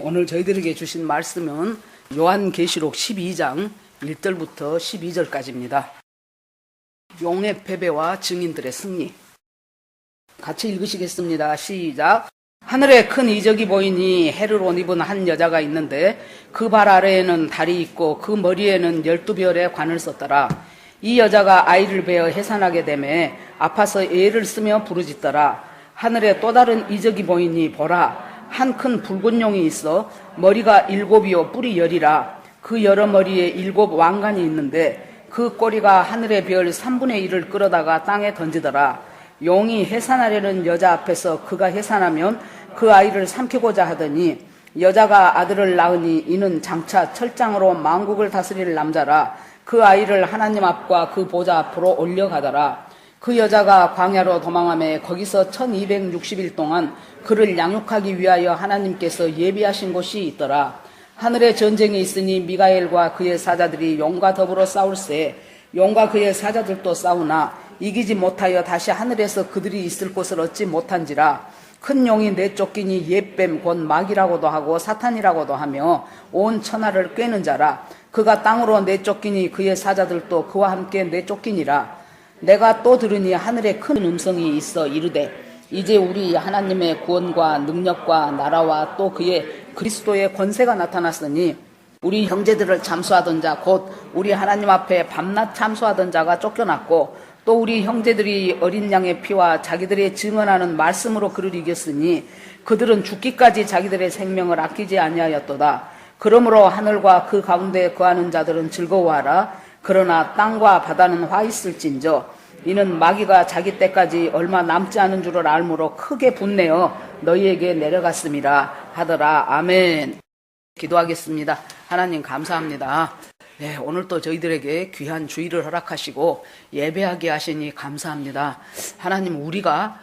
오늘 저희들에게 주신 말씀은 요한계시록 12장 1절부터 12절까지입니다. 용의 패배와 증인들의 승리. 같이 읽으시겠습니다. 시작. 하늘에 큰 이적이 보이니 해를 옷 입은 한 여자가 있는데 그 발 아래에는 달이 있고 그 머리에는 12별의 관을 썼더라. 이 여자가 아이를 베어 해산하게 되매 아파서 애를 쓰며 부르짖더라. 하늘에 또 다른 이적이 보이니 보라, 한 큰 붉은 용이 있어 머리가 7이요 뿔이 10이라. 그 여러 머리에 7 왕관이 있는데 그 꼬리가 하늘의 별 3분의 1을 끌어다가 땅에 던지더라. 용이 해산하려는 여자 앞에서 그가 해산하면 그 아이를 삼키고자 하더니 여자가 아들을 낳으니 이는 장차 철장으로 만국을 다스릴 남자라. 그 아이를 하나님 앞과 그 보좌 앞으로 올려가더라. 그 여자가 광야로 도망하며 거기서 1260일 동안 그를 양육하기 위하여 하나님께서 예비하신 곳이 있더라. 하늘에 전쟁이 있으니 미가엘과 그의 사자들이 용과 더불어 싸울세. 용과 그의 사자들도 싸우나 이기지 못하여 다시 하늘에서 그들이 있을 곳을 얻지 못한지라. 큰 용이 내쫓기니 옛뱀 곧 마귀라고도 하고 사탄이라고도 하며 온 천하를 꿰는 자라. 그가 땅으로 내쫓기니 그의 사자들도 그와 함께 내쫓기니라. 내가 또 들으니 하늘에 큰 음성이 있어 이르되 이제 우리 하나님의 구원과 능력과 나라와 또 그의 그리스도의 권세가 나타났으니 우리 형제들을 참수하던 자 곧 우리 하나님 앞에 밤낮 참수하던 자가 쫓겨났고 또 우리 형제들이 어린 양의 피와 자기들의 증언하는 말씀으로 그를 이겼으니 그들은 죽기까지 자기들의 생명을 아끼지 아니하였도다. 그러므로 하늘과 그 가운데 거하는 자들은 즐거워하라. 그러나 땅과 바다는 화 있을진저 이는 마귀가 자기 때까지 얼마 남지 않은 줄을 알므로 크게 분내어 너희에게 내려갔음이라 하더라. 아멘. 기도하겠습니다. 하나님 감사합니다. 네, 오늘 또 저희들에게 귀한 주일을 허락하시고 예배하게 하시니 감사합니다. 하나님, 우리가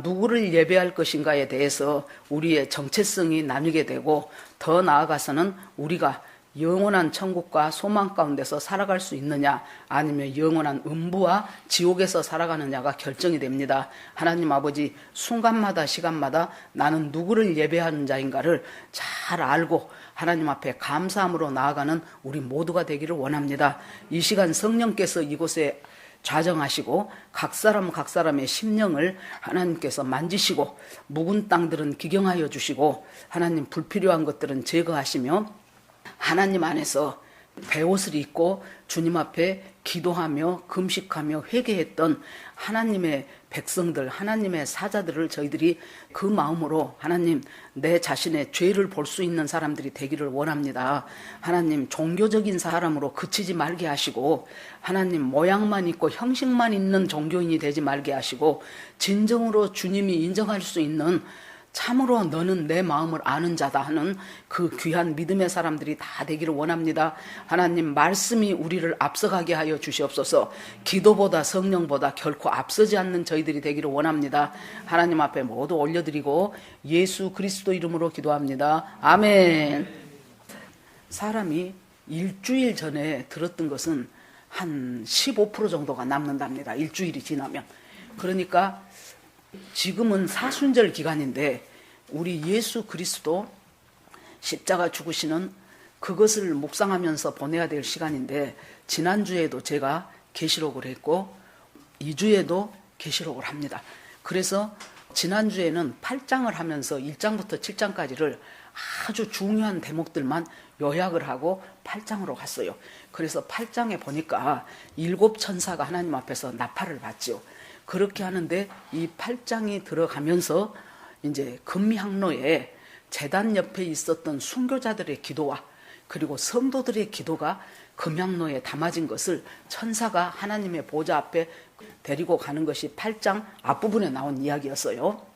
누구를 예배할 것인가에 대해서 우리의 정체성이 나뉘게 되고 더 나아가서는 우리가 영원한 천국과 소망 가운데서 살아갈 수 있느냐 아니면 영원한 음부와 지옥에서 살아가느냐가 결정이 됩니다. 하나님 아버지, 순간마다 시간마다 나는 누구를 예배하는 자인가를 잘 알고 하나님 앞에 감사함으로 나아가는 우리 모두가 되기를 원합니다. 이 시간 성령께서 이곳에 좌정하시고 각 사람의 심령을 하나님께서 만지시고 묵은 땅들은 기경하여 주시고 하나님 불필요한 것들은 제거하시며 하나님 안에서 베옷을 입고 주님 앞에 기도하며 금식하며 회개했던 하나님의 백성들, 하나님의 사자들을 저희들이 그 마음으로 하나님 내 자신의 죄를 볼 수 있는 사람들이 되기를 원합니다. 하나님 종교적인 사람으로 그치지 말게 하시고 하나님 모양만 있고 형식만 있는 종교인이 되지 말게 하시고 진정으로 주님이 인정할 수 있는 참으로 너는 내 마음을 아는 자다 하는 그 귀한 믿음의 사람들이 다 되기를 원합니다. 하나님 말씀이 우리를 앞서가게 하여 주시옵소서. 기도보다 성령보다 결코 앞서지 않는 저희들이 되기를 원합니다. 하나님 앞에 모두 올려드리고 예수 그리스도 이름으로 기도합니다. 아멘. 사람이 일주일 전에 들었던 것은 한 15% 정도가 남는답니다. 일주일이 지나면. 그러니까 지금은 사순절 기간인데 우리 예수 그리스도 십자가 죽으시는 그것을 묵상하면서 보내야 될 시간인데 지난주에도 제가 계시록을 했고 2주에도 계시록을 합니다. 그래서 지난주에는 8장을 하면서 1장부터 7장까지를 아주 중요한 대목들만 요약을 하고 8장으로 갔어요. 그래서 8장에 보니까 7 천사가 하나님 앞에서 나팔을 받지요. 그렇게 하는데 이 8장이 들어가면서 이제 금향로에 제단 옆에 있었던 순교자들의 기도와 그리고 성도들의 기도가 금향로에 담아진 것을 천사가 하나님의 보좌 앞에 데리고 가는 것이 8장 앞부분에 나온 이야기였어요.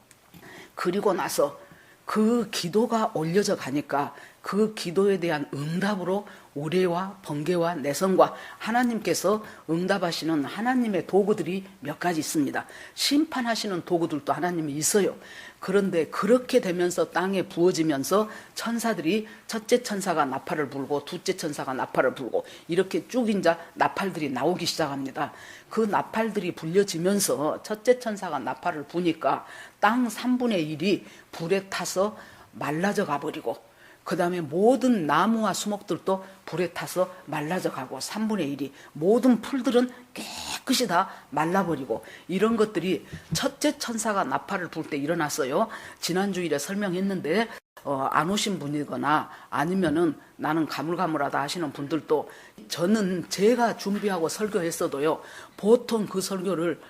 그리고 나서 그 기도가 올려져 가니까 그 기도에 대한 응답으로 우레와 번개와 내성과 하나님께서 응답하시는 하나님의 도구들이 몇 가지 있습니다. 심판하시는 도구들도 하나님이 있어요. 그런데 그렇게 되면서 땅에 부어지면서 천사들이 첫째 천사가 나팔을 불고 둘째 천사가 나팔을 불고 이렇게 쭉 이제 나팔들이 나오기 시작합니다. 그 나팔들이 불려지면서 첫째 천사가 나팔을 부니까 땅 3분의 1이 불에 타서 말라져 가버리고 그 다음에 모든 나무와 수목들도 불에 타서 말라져 가고 3분의 1이 모든 풀들은 깨끗이 다 말라버리고 이런 것들이 첫째 천사가 나팔을 불 때 일어났어요. 지난주일에 설명했는데 안 오신 분이거나 아니면은 나는 가물가물하다 하시는 분들도 저는 제가 준비하고 설교했어도요. 보통 그 설교를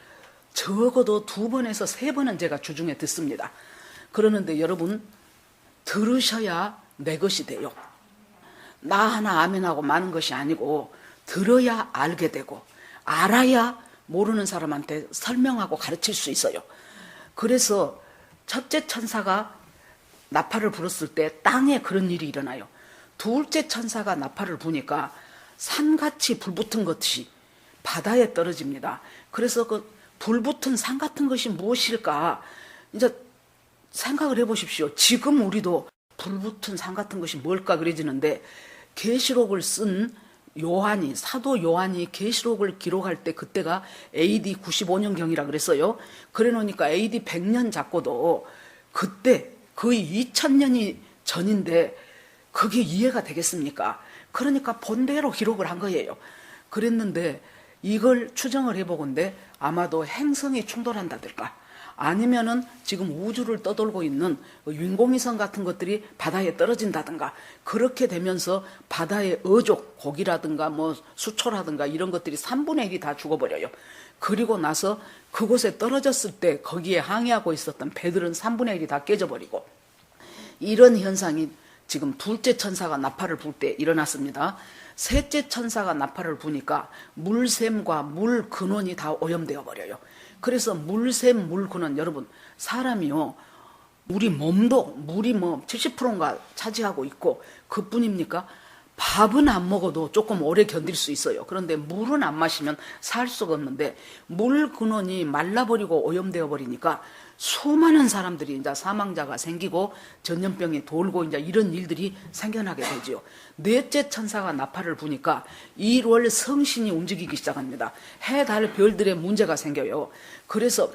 적어도 2번에서 3번은 제가 주중에 듣습니다. 그러는데 여러분 들으셔야 내 것이 돼요. 나 하나 아멘하고 마는 것이 아니고 들어야 알게 되고 알아야 모르는 사람한테 설명하고 가르칠 수 있어요. 그래서 첫째 천사가 나팔을 불었을 때 땅에 그런 일이 일어나요. 둘째 천사가 나팔을 부니까 산같이 불붙은 것이 바다에 떨어집니다. 그래서 그 불붙은 산 같은 것이 무엇일까? 이제 생각을 해보십시오. 지금 우리도 불붙은 산 같은 것이 뭘까 그래지는데 계시록을 쓴 요한이 사도 요한이 계시록을 기록할 때 그때가 AD 95년경이라 그랬어요. 그래 놓으니까 AD 100년 잡고도 그때 거의 2000년이 전인데 그게 이해가 되겠습니까? 그러니까 본대로 기록을 한 거예요. 그랬는데 이걸 추정을 해보건데 아마도 행성이 충돌한다든가 아니면은 지금 우주를 떠돌고 있는 인공위성 같은 것들이 바다에 떨어진다든가 그렇게 되면서 바다의 어족, 고기라든가 뭐 수초라든가 이런 것들이 3분의 1이 다 죽어버려요. 그리고 나서 그곳에 떨어졌을 때 거기에 항해하고 있었던 배들은 3분의 1이 다 깨져버리고 이런 현상이 지금 둘째 천사가 나팔을 불 때 일어났습니다. 셋째 천사가 나팔을 부니까 물샘과 물 근원이 다 오염되어 버려요. 그래서 물샘, 물 근원 여러분 사람이요 우리 몸도 물이 뭐 70%인가 차지하고 있고 그뿐입니까? 밥은 안 먹어도 조금 오래 견딜 수 있어요. 그런데 물은 안 마시면 살 수가 없는데 물 근원이 말라버리고 오염되어 버리니까 수많은 사람들이 이제 사망자가 생기고 전염병이 돌고 이제 이런 일들이 생겨나게 되죠. 넷째 천사가 나팔을 부니까 1월 성신이 움직이기 시작합니다. 해, 달, 별들의 문제가 생겨요. 그래서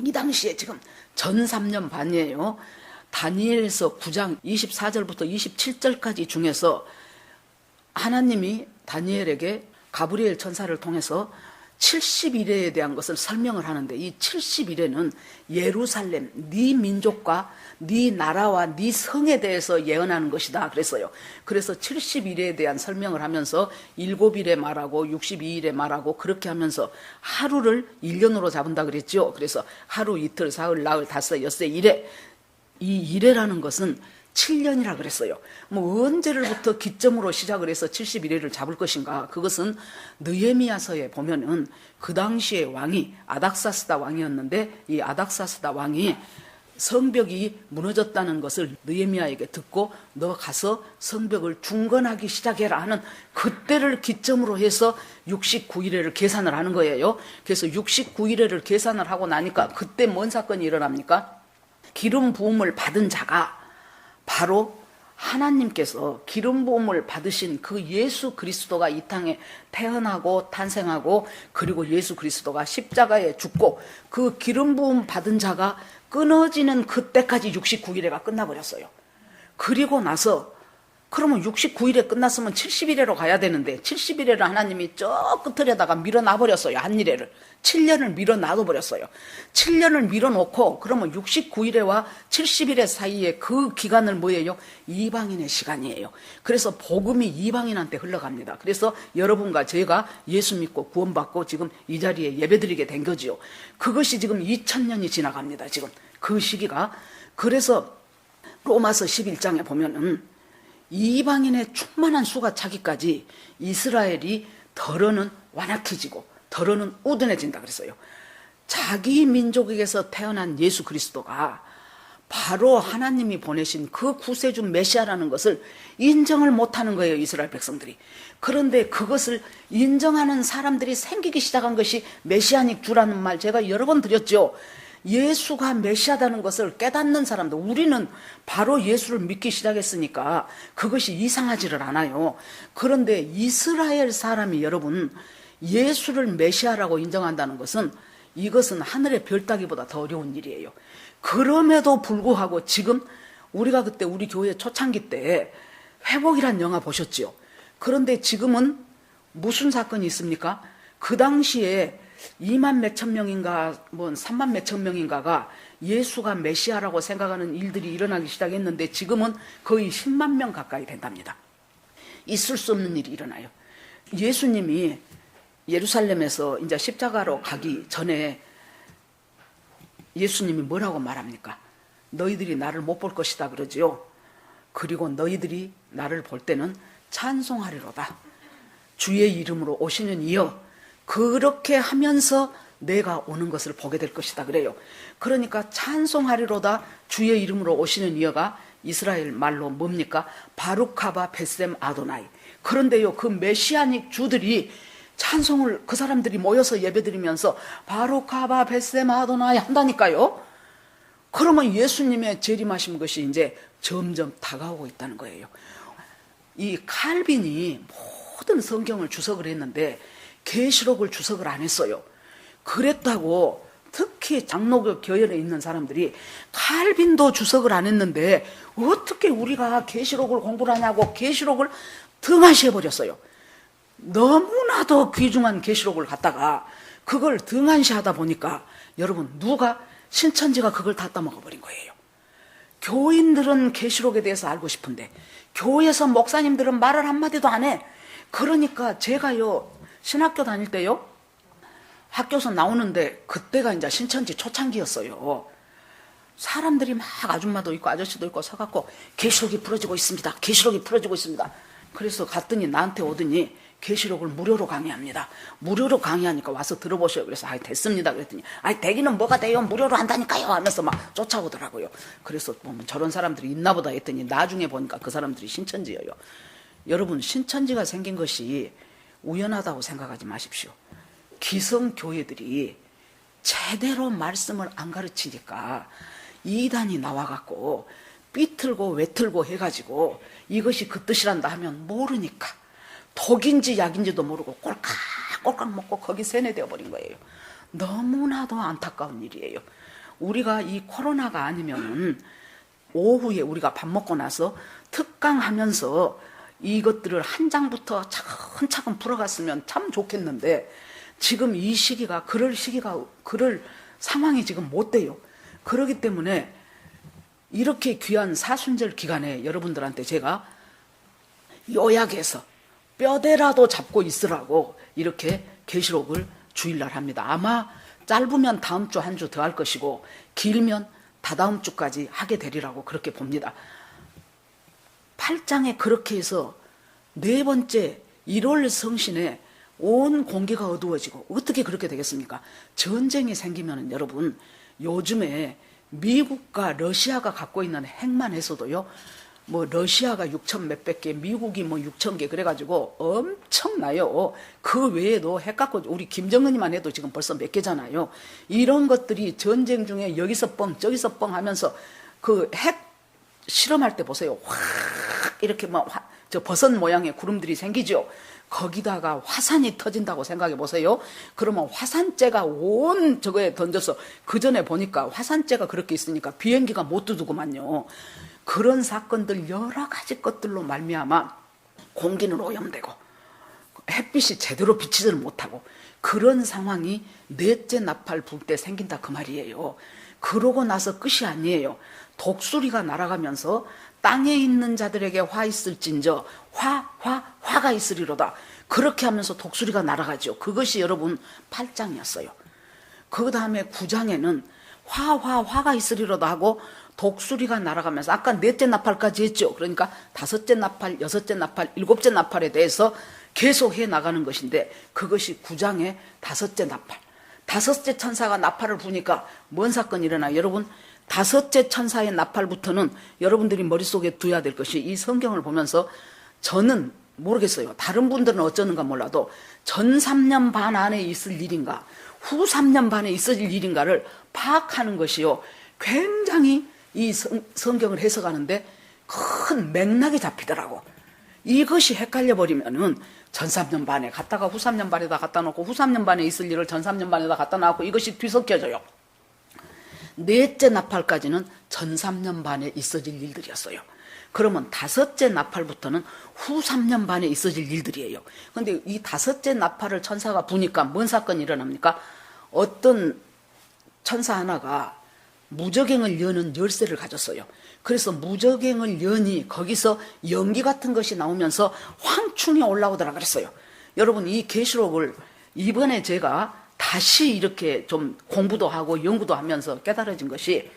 이 당시에 지금 전 3년 반이에요. 다니엘서 9장 24절부터 27절까지 중에서 하나님이 다니엘에게 가브리엘 천사를 통해서 70일에 대한 것을 설명을 하는데 이 70일에는 예루살렘, 네 민족과 네 나라와 네 성에 대해서 예언하는 것이다 그랬어요. 그래서 70일에 대한 설명을 하면서 7일에 말하고 62일에 말하고 그렇게 하면서 하루를 1년으로 잡은다 그랬죠. 그래서 하루, 이틀, 사흘, 나흘, 닷새, 엿새, 일회 이 일회라는 것은 7년이라 그랬어요. 뭐 언제를부터 기점으로 시작을 해서 71회를 잡을 것인가? 그것은 느헤미야서에 보면은 그 당시의 왕이 아닥사스다 왕이었는데 이 아닥사스다 왕이 성벽이 무너졌다는 것을 느헤미야에게 듣고 너 가서 성벽을 중건하기 시작해라 하는 그때를 기점으로 해서 69일회를 계산을 하는 거예요. 그래서 69일회를 계산을 하고 나니까 그때 뭔 사건이 일어납니까? 기름 부음을 받은 자가 바로 하나님께서 기름 부음을 받으신 그 예수 그리스도가 이 땅에 태어나고 탄생하고 그리고 예수 그리스도가 십자가에 죽고 그 기름 부음 받은 자가 끊어지는 그때까지 69일회가 끝나버렸어요. 그리고 나서 그러면 69일에 끝났으면 70일회로 가야 되는데 70일회를 하나님이 저 끝을에다가 밀어놔버렸어요. 한 일회를 7년을 밀어놔둬버렸어요. 7년을 밀어놓고 그러면 69일회와 70일회 사이에 그 기간을 뭐예요? 이방인의 시간이에요. 그래서 복음이 이방인한테 흘러갑니다. 그래서 여러분과 제가 예수 믿고 구원받고 지금 이 자리에 예배드리게 된 거지요. 그것이 지금 2000년이 지나갑니다. 지금 그 시기가. 그래서 로마서 11장에 보면은 이방인의 충만한 수가 차기까지 이스라엘이 덜어는 완악해지고 덜어는 우둔해진다 그랬어요. 자기 민족에게서 태어난 예수 그리스도가 바로 하나님이 보내신 그 구세주 메시아라는 것을 인정을 못하는 거예요. 이스라엘 백성들이. 그런데 그것을 인정하는 사람들이 생기기 시작한 것이 메시아닉 주라는 말 제가 여러 번 드렸죠. 예수가 메시아다는 것을 깨닫는 사람들, 우리는 바로 예수를 믿기 시작했으니까 그것이 이상하지를 않아요. 그런데 이스라엘 사람이 여러분 예수를 메시아라고 인정한다는 것은 이것은 하늘의 별 따기보다 더 어려운 일이에요. 그럼에도 불구하고 지금 우리가 그때 우리 교회 초창기 때 회복이란 영화 보셨죠? 그런데 지금은 무슨 사건이 있습니까? 그 당시에 2만 몇천 명인가 뭐 3만 몇천 명인가가 예수가 메시아라고 생각하는 일들이 일어나기 시작했는데 지금은 거의 10만 명 가까이 된답니다. 있을 수 없는 일이 일어나요. 예수님이 예루살렘에서 이제 십자가로 가기 전에 예수님이 뭐라고 말합니까? 너희들이 나를 못 볼 것이다 그러지요. 그리고 너희들이 나를 볼 때는 찬송하리로다. 주의 이름으로 오시는 이여 그렇게 하면서 내가 오는 것을 보게 될 것이다 그래요. 그러니까 찬송하리로다 주의 이름으로 오시는 이여가 이스라엘 말로 뭡니까? 바루카바 베셈 아도나이. 그런데요 그 메시아닉 주들이 찬송을 그 사람들이 모여서 예배드리면서 바루카바 베셈 아도나이 한다니까요. 그러면 예수님의 재림하신 것이 이제 점점 다가오고 있다는 거예요. 이 칼빈이 모든 성경을 주석을 했는데 계시록을 주석을 안 했어요. 그랬다고 특히 장로교 교열에 있는 사람들이 칼빈도 주석을 안 했는데 어떻게 우리가 계시록을 공부를 하냐고 계시록을 등한시해 버렸어요. 너무나도 귀중한 계시록을 갖다가 그걸 등한시하다 보니까 여러분 누가 신천지가 그걸 다 따먹어버린 거예요. 교인들은 계시록에 대해서 알고 싶은데 교회에서 목사님들은 말을 한마디도 안 해. 그러니까 제가요 신학교 다닐 때요 학교에서 나오는데 그때가 이제 신천지 초창기였어요. 사람들이 막 아줌마도 있고 아저씨도 있고 서갖고 계시록이 풀어지고 있습니다. 계시록이 풀어지고 있습니다. 그래서 갔더니 나한테 오더니 계시록을 무료로 강의합니다. 무료로 강의하니까 와서 들어보셔요. 그래서 됐습니다. 그랬더니 되기는 뭐가 돼요? 무료로 한다니까요 하면서 막 쫓아오더라고요. 그래서 보면 저런 사람들이 있나 보다 했더니 나중에 보니까 그 사람들이 신천지예요. 여러분 신천지가 생긴 것이 우연하다고 생각하지 마십시오. 기성교회들이 제대로 말씀을 안 가르치니까 이단이 나와갖고 삐틀고 외틀고 해가지고 이것이 그 뜻이란다 하면 모르니까 독인지 약인지도 모르고 꼴깍꼴깍 먹고 거기 세뇌되어 버린 거예요. 너무나도 안타까운 일이에요. 우리가 이 코로나가 아니면은 오후에 우리가 밥 먹고 나서 특강하면서 이것들을 한 장부터 차근차근 풀어갔으면 참 좋겠는데 지금 이 시기가 그럴 상황이 지금 못 돼요. 그렇기 때문에 이렇게 귀한 사순절 기간에 여러분들한테 제가 요약해서 뼈대라도 잡고 있으라고 이렇게 계시록을 주일날 합니다. 아마 짧으면 다음 주 한 주 더 할 것이고 길면 다다음 주까지 하게 되리라고 그렇게 봅니다. 8장에 그렇게 해서 네 번째 1월 성신에 온 공기가 어두워지고 어떻게 그렇게 되겠습니까? 전쟁이 생기면 여러분 요즘에 미국과 러시아가 갖고 있는 핵만 해서도요 뭐 러시아가 6천 몇백 개 미국이 뭐 6천 개 그래가지고 엄청나요. 그 외에도 핵 갖고 우리 김정은이만 해도 지금 벌써 몇 개잖아요. 이런 것들이 전쟁 중에 여기서 뻥 저기서 뻥 하면서 그 핵 실험할 때 보세요. 확 이렇게 막 저 버섯 모양의 구름들이 생기죠. 거기다가 화산이 터진다고 생각해 보세요. 그러면 화산재가 온 저거에 던져서 그 전에 보니까 화산재가 그렇게 있으니까 비행기가 못 두두구만요. 그런 사건들 여러 가지 것들로 말미암아 공기는 오염되고 햇빛이 제대로 비치지를 못하고 그런 상황이 넷째 나팔 불 때 생긴다 그 말이에요. 그러고 나서 끝이 아니에요. 독수리가 날아가면서 땅에 있는 자들에게 화 있을진저 화가 있으리로다. 그렇게 하면서 독수리가 날아가죠. 그것이 여러분 8장이었어요. 그 다음에 9장에는 화가 있으리로다 하고 독수리가 날아가면서 아까 넷째 나팔까지 했죠. 그러니까 다섯째 나팔, 여섯째 나팔, 일곱째 나팔에 대해서 계속 해 나가는 것인데 그것이 9장의 다섯째 나팔. 다섯째 천사가 나팔을 부니까 뭔 사건이 일어나요? 여러분 다섯째 천사의 나팔부터는 여러분들이 머릿속에 두어야 될 것이 이 성경을 보면서 저는 모르겠어요. 다른 분들은 어쩌는가 몰라도 전 3년 반 안에 있을 일인가 후 3년 반에 있을 일인가를 파악하는 것이요. 굉장히 이 성경을 해석하는데 큰 맥락이 잡히더라고. 이것이 헷갈려 버리면은 전 3년 반에 갔다가 후 3년 반에다 갖다 놓고 후 3년 반에 있을 일을 전 3년 반에다 갖다 놔고 이것이 뒤섞여져요. 넷째 나팔까지는 전 3년 반에 있어질 일들이었어요. 그러면 다섯째 나팔부터는 후 3년 반에 있어질 일들이에요. 그런데 이 다섯째 나팔을 천사가 부니까 뭔 사건이 일어납니까? 어떤 천사 하나가 무저갱을 여는 열쇠를 가졌어요. 그래서 무저갱을 여니 거기서 연기 같은 것이 나오면서 황충이 올라오더라 그랬어요. 여러분, 이 계시록을 이번에 제가 다시 이렇게 좀 공부도 하고 연구도 하면서 깨달아진 것이,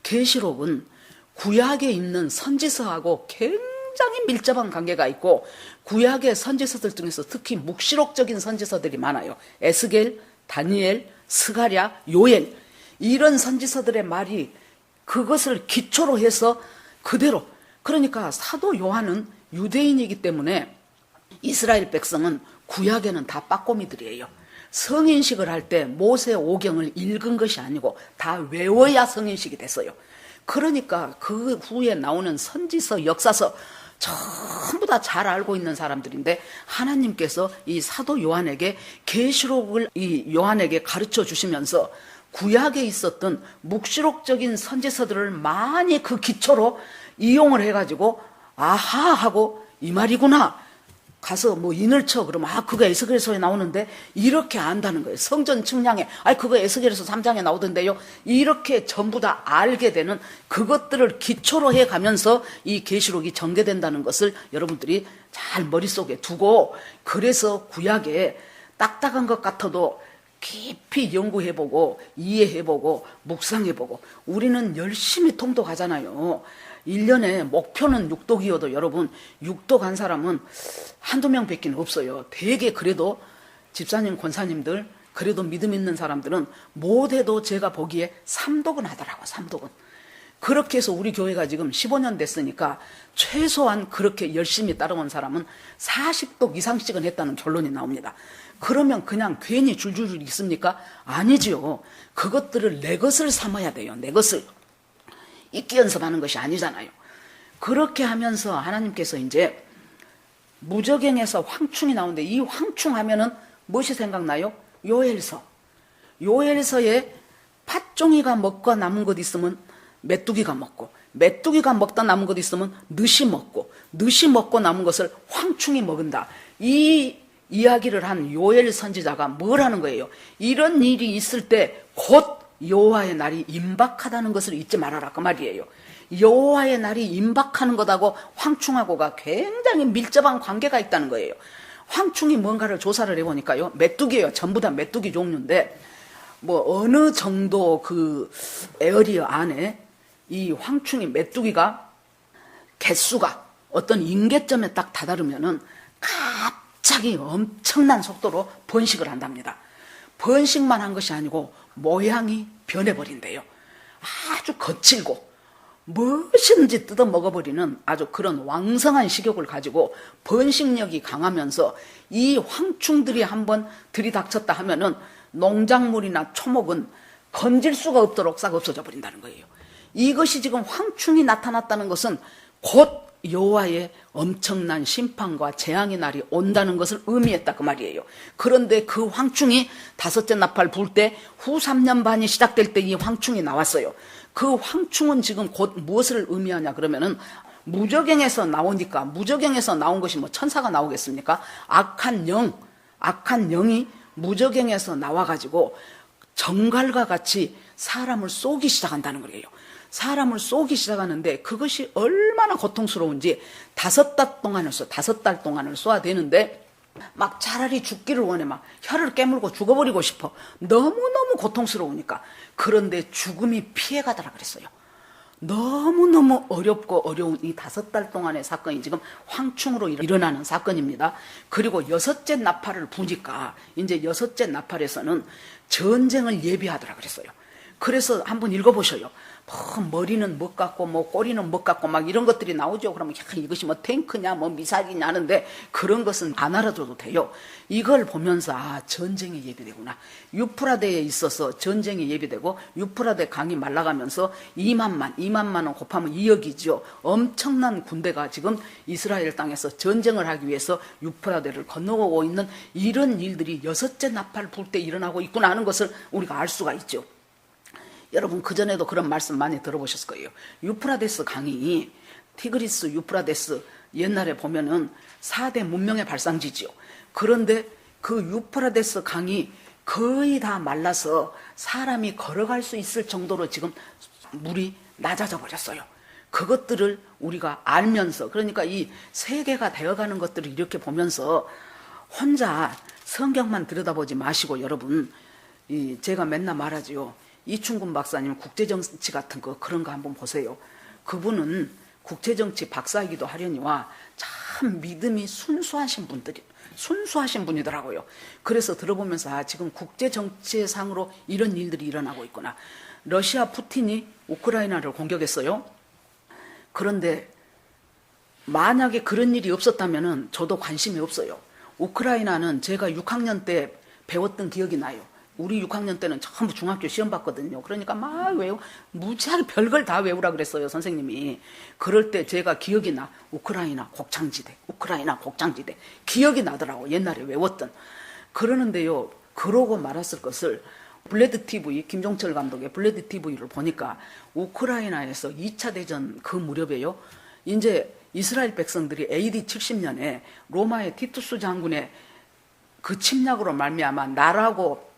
계시록은 구약에 있는 선지서하고 굉장히 밀접한 관계가 있고, 구약의 선지서들 중에서 특히 묵시록적인 선지서들이 많아요. 에스겔, 다니엘, 스가랴, 요엘, 이런 선지서들의 말이 그것을 기초로 해서 그대로, 그러니까 사도 요한은 유대인이기 때문에 이스라엘 백성은 구약에는 다 빠꼬미들이에요. 성인식을 할 때 모세 오경을 읽은 것이 아니고 다 외워야 성인식이 됐어요. 그러니까 그 후에 나오는 선지서, 역사서 전부 다 잘 알고 있는 사람들인데, 하나님께서 이 사도 요한에게 계시록을 이 요한에게 가르쳐 주시면서 구약에 있었던 묵시록적인 선지서들을 많이 그 기초로 이용을 해가지고, 아하 하고, 이 말이구나, 가서 뭐 인을 쳐 그러면 그거 에스겔서에 나오는데, 이렇게 안다는 거예요. 성전 측량에 그거 에스겔서 3장에 나오던데요, 이렇게 전부 다 알게 되는, 그것들을 기초로 해가면서 이 계시록이 전개된다는 것을 여러분들이 잘 머릿속에 두고, 그래서 구약에 딱딱한 것 같아도 깊이 연구해보고 이해해보고 묵상해보고, 우리는 열심히 통독하잖아요. 1년에 목표는 육독이어도 여러분, 육독 한 사람은 한두 명 밖에 없어요. 대개 그래도 집사님, 권사님들, 그래도 믿음 있는 사람들은 못해도 제가 보기에 3독은 하더라고. 3독은. 그렇게 해서 우리 교회가 지금 15년 됐으니까 최소한 그렇게 열심히 따라온 사람은 40독 이상씩은 했다는 결론이 나옵니다. 그러면 그냥 괜히 줄줄줄 읽습니까? 아니지요. 그것들을 내 것을 삼아야 돼요. 내 것을. 읽기 연습하는 것이 아니잖아요. 그렇게 하면서 하나님께서 이제 무저갱에서 황충이 나오는데, 이 황충 하면은 무엇이 생각나요? 요엘서. 요엘서에 팥종이가 먹고 남은 것 있으면 메뚜기가 먹고, 메뚜기가 먹다 남은 것 있으면 늦이 먹고, 늦이 먹고 남은 것을 황충이 먹은다. 이 이야기를 한 요엘 선지자가 뭘 하는 거예요? 이런 일이 있을 때 곧 여호와의 날이 임박하다는 것을 잊지 말아라, 그 말이에요. 여호와의 날이 임박하는 것하고 황충하고가 굉장히 밀접한 관계가 있다는 거예요. 황충이 뭔가를 조사를 해보니까요, 메뚜기예요. 전부 다 메뚜기 종류인데, 뭐 어느 정도 그 에어리어 안에 이 황충이, 메뚜기가 개수가 어떤 임계점에 딱 다다르면은 갑자기 엄청난 속도로 번식을 한답니다. 번식만 한 것이 아니고 모양이 변해버린대요. 아주 거칠고 무엇이든지 뜯어 먹어버리는 아주 그런 왕성한 식욕을 가지고 번식력이 강하면서, 이 황충들이 한번 들이닥쳤다 하면은 농작물이나 초목은 건질 수가 없도록 싹 없어져 버린다는 거예요. 이것이 지금 황충이 나타났다는 것은 곧 여호와의 엄청난 심판과 재앙의 날이 온다는 것을 의미했다, 그 말이에요. 그런데 그 황충이 다섯째 나팔 불 때 후 3년 반이 시작될 때 이 황충이 나왔어요. 그 황충은 지금 곧 무엇을 의미하냐 그러면은, 무저갱에서 나오니까, 무저갱에서 나온 것이 뭐 천사가 나오겠습니까? 악한 영이 무저갱에서 나와가지고 정갈과 같이 사람을 쏘기 시작한다는 거예요. 사람을 쏘기 시작하는데 그것이 얼마나 고통스러운지, 5달 동안을 쏘아야 되는데 막 차라리 죽기를 원해. 막 혀를 깨물고 죽어버리고 싶어. 너무너무 고통스러우니까. 그런데 죽음이 피해가더라 그랬어요. 너무너무 어렵고 어려운 이 5달 동안의 사건이 지금 황충으로 일어나는 사건입니다. 그리고 6째 나팔을 부니까 이제 6째 나팔에서는 전쟁을 예비하더라 그랬어요. 그래서 한번 읽어보셔요. 머리는 뭐 같고 뭐 꼬리는 뭐 같고 막 이런 것들이 나오죠. 그러면 이것이 뭐 탱크냐 뭐 미사일이냐 하는데, 그런 것은 안 알아둬도 돼요. 이걸 보면서 전쟁이 예비되구나. 유프라데에 있어서 전쟁이 예비되고, 유프라데 강이 말라가면서 2만만 원 곱하면 2억이죠. 엄청난 군대가 지금 이스라엘 땅에서 전쟁을 하기 위해서 유프라데를 건너오고 있는 이런 일들이 6째 나팔 불 때 일어나고 있구나 하는 것을 우리가 알 수가 있죠. 여러분 그전에도 그런 말씀 많이 들어보셨을 거예요. 유프라데스 강이, 티그리스 유프라데스, 옛날에 보면은 4대 문명의 발상지지요. 그런데 그 유프라데스 강이 거의 다 말라서 사람이 걸어갈 수 있을 정도로 지금 물이 낮아져 버렸어요. 그것들을 우리가 알면서, 그러니까 이 세계가 되어가는 것들을 이렇게 보면서 혼자 성경만 들여다보지 마시고, 여러분, 제가 맨날 말하지요. 이충근 박사님 국제정치 같은 거, 그런 거 한번 보세요. 그분은 국제정치 박사이기도 하려니와 참 믿음이 순수하신 분이더라고요. 그래서 들어보면서 지금 국제정치상으로 이런 일들이 일어나고 있구나. 러시아 푸틴이 우크라이나를 공격했어요. 그런데 만약에 그런 일이 없었다면 저도 관심이 없어요. 우크라이나는 제가 6학년 때 배웠던 기억이 나요. 우리 6학년 때는 전부 중학교 시험 봤거든요. 그러니까 막 무지하게 별걸 다 외우라 그랬어요, 선생님이. 그럴 때 제가 기억이 나. 우크라이나 곡창지대, 우크라이나 곡창지대. 기억이 나더라고, 옛날에 외웠던. 그러는데요, 그러고 말았을 것을 블레드 TV, 김종철 감독의 블레드 TV를 보니까 우크라이나에서 2차 대전 그 무렵에요, 이제 이스라엘 백성들이 AD 70년에 로마의 티투스 장군의 그 침략으로 말미암아 나라고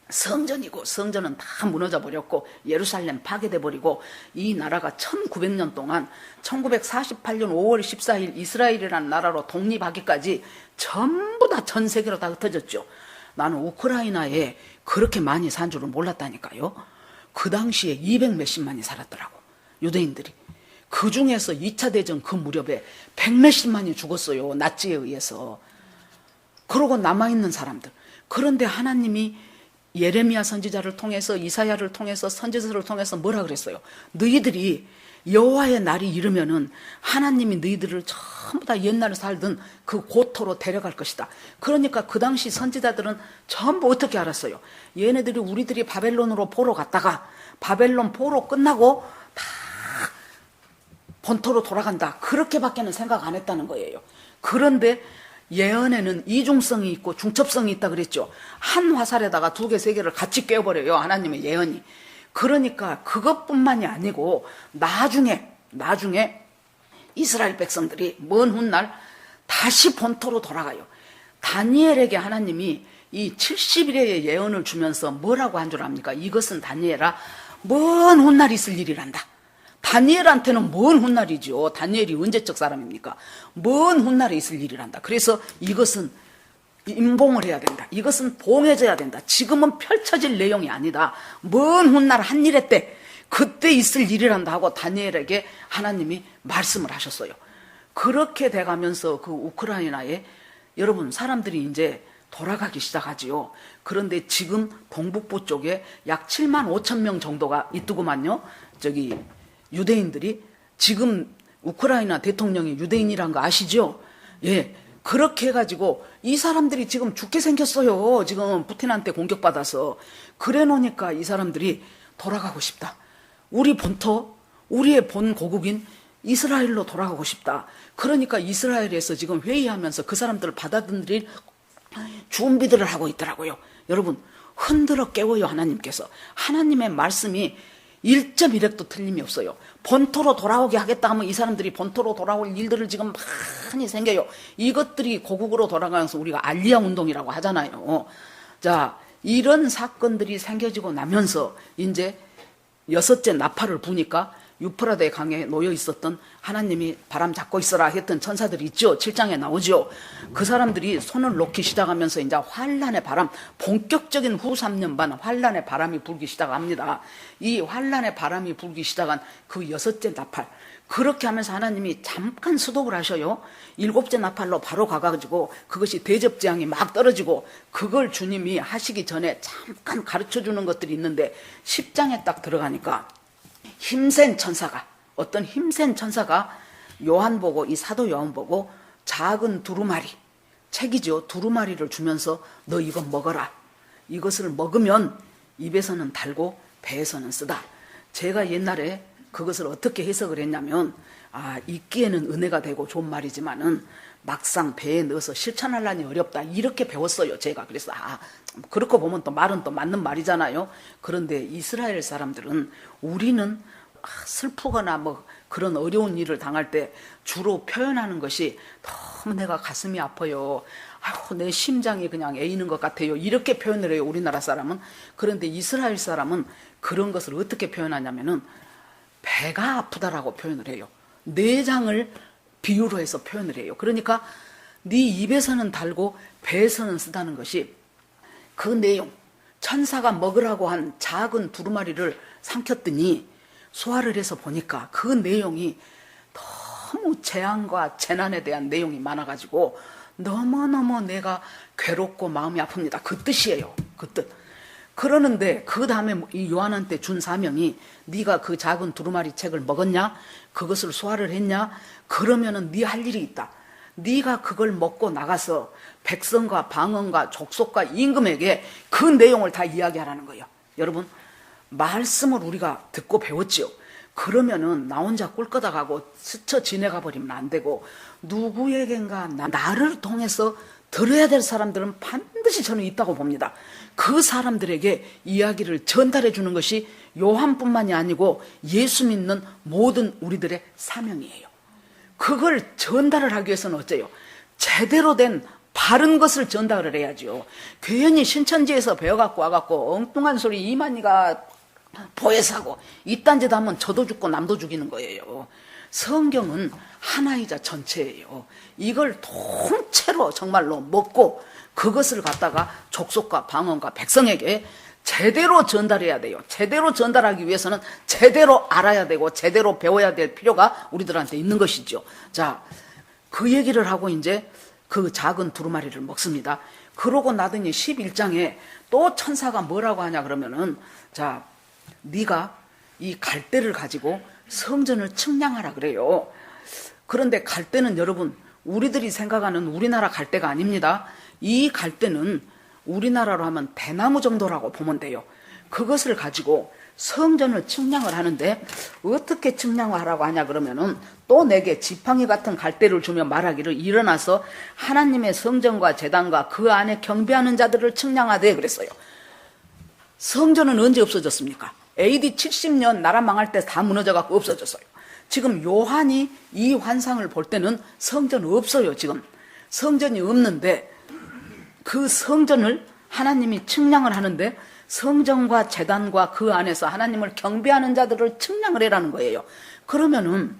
성전이고, 성전은 다 무너져 버렸고 예루살렘 파괴돼 버리고, 이 나라가 1900년 동안 1948년 5월 14일 이스라엘이라는 나라로 독립하기까지 전부 다 전 세계로 다 흩어졌죠. 나는 우크라이나에 그렇게 많이 산 줄은 몰랐다니까요. 그 당시에 200 몇십만이 살았더라고, 유대인들이. 그 중에서 2차 대전 그 무렵에 100 몇십만이 죽었어요, 나치에 의해서. 그러고 남아있는 사람들. 그런데 하나님이 예레미야 선지자를 통해서, 이사야를 통해서, 선지서를 통해서 뭐라 그랬어요? 너희들이 여호와의 날이 이르면은 하나님이 너희들을 전부 다 옛날에 살던 그 고토로 데려갈 것이다. 그러니까 그 당시 선지자들은 전부 어떻게 알았어요? 얘네들이 우리들이 바벨론으로 포로 갔다가 바벨론 포로 끝나고 다 본토로 돌아간다. 그렇게밖에는 생각 안 했다는 거예요. 그런데 예언에는 이중성이 있고 중첩성이 있다 그랬죠. 한 화살에다가 2개, 3개를 같이 꿰어버려요, 하나님의 예언이. 그러니까 그것뿐만이 아니고 나중에 이스라엘 백성들이 먼 훗날 다시 본토로 돌아가요. 다니엘에게 하나님이 이 70일의 예언을 주면서 뭐라고 한 줄 압니까? 이것은 다니엘아, 먼 훗날 있을 일이란다. 다니엘한테는 먼 훗날이죠. 다니엘이 언제적 사람입니까? 먼 훗날에 있을 일이란다. 그래서 이것은 임봉을 해야 된다. 이것은 봉해져야 된다. 지금은 펼쳐질 내용이 아니다. 먼 훗날 한 일의 때, 그때 있을 일이란다 하고 다니엘에게 하나님이 말씀을 하셨어요. 그렇게 돼가면서 그 우크라이나에 여러분 사람들이 이제 돌아가기 시작하지요. 그런데 지금 동북부 쪽에 약 7만 5천 명 정도가 있더구만요. 저기 유대인들이. 지금 우크라이나 대통령이 유대인이란 거 아시죠? 예. 그렇게 해가지고 이 사람들이 지금 죽게 생겼어요. 지금 푸틴한테 공격받아서. 그래 놓으니까 이 사람들이 돌아가고 싶다. 우리 본토, 우리의 본 고국인 이스라엘로 돌아가고 싶다. 그러니까 이스라엘에서 지금 회의하면서 그 사람들을 받아들일 준비들을 하고 있더라고요. 여러분, 흔들어 깨워요, 하나님께서. 하나님의 말씀이 1.1획도 틀림이 없어요. 본토로 돌아오게 하겠다 하면 이 사람들이 본토로 돌아올 일들을 지금 많이 생겨요. 이것들이 고국으로 돌아가면서 우리가 알리야 운동이라고 하잖아요. 자, 이런 사건들이 생겨지고 나면서 이제 6째 나팔을 부니까 유프라데 강에 놓여 있었던, 하나님이 바람 잡고 있어라 했던 천사들이 있죠. 7장에 나오죠. 그 사람들이 손을 놓기 시작하면서 이제 환란의 바람, 본격적인 후 3년 반 환란의 바람이 불기 시작합니다. 이 환란의 바람이 불기 시작한 그 6째 나팔, 그렇게 하면서 하나님이 잠깐 스톱을 하셔요. 7째 나팔로 바로 가가지고 그것이 대접재앙이 막 떨어지고, 그걸 주님이 하시기 전에 잠깐 가르쳐주는 것들이 있는데 10장에 딱 들어가니까 힘센 천사가, 어떤 힘센 천사가 요한 보고, 이 사도 요한 보고 작은 두루마리, 책이죠. 두루마리를 주면서 너 이거 먹어라. 이것을 먹으면 입에서는 달고 배에서는 쓰다. 제가 옛날에 그것을 어떻게 해석을 했냐면, 읽기에는 은혜가 되고 좋은 말이지만은 막상 배에 넣어서 실천하려니 어렵다. 이렇게 배웠어요, 제가. 그래서 그렇게 보면 또 말은 또 맞는 말이잖아요. 그런데 이스라엘 사람들은 우리는 슬프거나 뭐 그런 어려운 일을 당할 때 주로 표현하는 것이 너무 내가 가슴이 아파요. 내 심장이 그냥 애이는 것 같아요. 이렇게 표현을 해요, 우리나라 사람은. 그런데 이스라엘 사람은 그런 것을 어떻게 표현하냐면은 배가 아프다라고 표현을 해요. 내장을 비유로 해서 표현을 해요. 그러니까 네 입에서는 달고 배에서는 쓰다는 것이 그 내용, 천사가 먹으라고 한 작은 두루마리를 삼켰더니 소화를 해서 보니까 그 내용이 너무 재앙과 재난에 대한 내용이 많아가지고 너무너무 내가 괴롭고 마음이 아픕니다. 그 뜻이에요. 그 뜻. 그러는데 그 다음에 이 요한한테 준 사명이 네가 그 작은 두루마리 책을 먹었냐? 그것을 소화를 했냐? 그러면은 네 할 일이 있다. 네가 그걸 먹고 나가서 백성과 방언과 족속과 임금에게 그 내용을 다 이야기하라는 거예요. 여러분, 말씀을 우리가 듣고 배웠지요. 그러면은 나 혼자 꿀꺼다가고 스쳐 지내가 버리면 안 되고 누구에겐가 나를 통해서 들어야 될 사람들은 반드시 저는 있다고 봅니다. 그 사람들에게 이야기를 전달해 주는 것이 요한뿐만이 아니고 예수 믿는 모든 우리들의 사명이에요. 그걸 전달을 하기 위해서는 어째요? 제대로 된 바른 것을 전달을 해야죠. 괜히 신천지에서 배워갖고 와갖고 엉뚱한 소리 이만희가 보혜사고 이딴 짓 하면 저도 죽고 남도 죽이는 거예요. 성경은 하나이자 전체예요. 이걸 통째로 정말로 먹고 그것을 갖다가 족속과 방언과 백성에게 제대로 전달해야 돼요. 제대로 전달하기 위해서는 제대로 알아야 되고 제대로 배워야 될 필요가 우리들한테 있는 것이죠. 자, 그 얘기를 하고 이제 그 작은 두루마리를 먹습니다. 그러고 나더니 11장에 또 천사가 뭐라고 하냐 그러면은 자, 네가 이 갈대를 가지고 성전을 측량하라 그래요. 그런데 갈대는 여러분 우리들이 생각하는 우리나라 갈대가 아닙니다. 이 갈대는 우리나라로 하면 대나무 정도라고 보면 돼요. 그것을 가지고 성전을 측량을 하는데 어떻게 측량을 하라고 하냐 그러면은 또 내게 지팡이 같은 갈대를 주며 말하기를 일어나서 하나님의 성전과 제단과 그 안에 경배하는 자들을 측량하되 그랬어요. 성전은 언제 없어졌습니까? AD 70년 나라 망할 때 다 무너져갖고 없어졌어요. 지금 요한이 이 환상을 볼 때는 성전 없어요. 지금 성전이 없는데 그 성전을 하나님이 측량을 하는데 성전과 제단과 그 안에서 하나님을 경배하는 자들을 측량을 해라는 거예요. 그러면은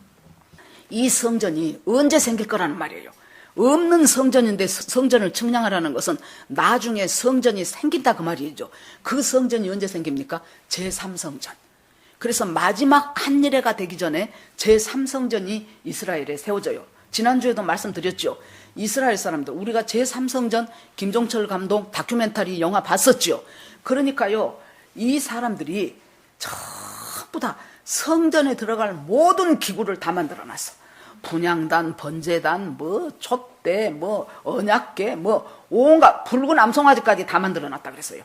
이 성전이 언제 생길 거라는 말이에요. 없는 성전인데 성전을 측량하라는 것은 나중에 성전이 생긴다 그 말이죠. 그 성전이 언제 생깁니까? 제3성전. 그래서 마지막 한일회가 되기 전에 제3성전이 이스라엘에 세워져요. 지난주에도 말씀드렸죠. 이스라엘 사람들 우리가 제3성전 김종철 감독 다큐멘터리 영화 봤었죠. 그러니까요 이 사람들이 전부 다 성전에 들어갈 모든 기구를 다 만들어놨어. 분향단, 번제단, 뭐 촛대, 뭐 언약궤, 뭐 온갖 붉은 암송아지까지 다 만들어놨다 그랬어요.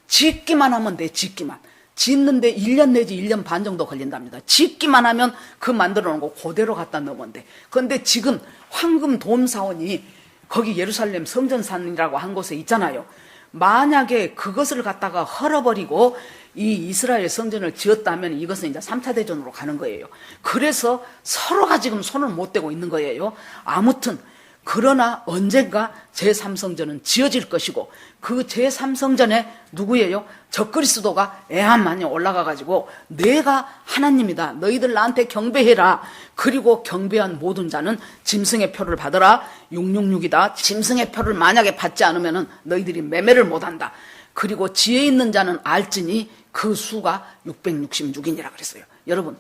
짓기만 하면 돼. 짓기만. 짓는데 1년 내지 1년 반 정도 걸린답니다. 짓기만 하면 그 만들어 놓은 거 그대로 갖다 넣으면 돼. 그런데 지금 황금 돔 사원이 거기 예루살렘 성전산이라고 한 곳에 있잖아요. 만약에 그것을 갖다가 헐어버리고 이 이스라엘 성전을 지었다면 이것은 이제 3차 대전으로 가는 거예요. 그래서 서로가 지금 손을 못 대고 있는 거예요. 아무튼 그러나 언젠가 제3성전은 지어질 것이고 그 제3성전에 누구예요? 적그리스도가 애한만에 올라가가지고 내가 하나님이다. 너희들 나한테 경배해라. 그리고 경배한 모든 자는 짐승의 표를 받으라. 666이다. 짐승의 표를 만약에 받지 않으면 너희들이 매매를 못한다. 그리고 지혜 있는 자는 알지니 그 수가 666이니라 그랬어요. 여러분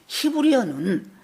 히브리어는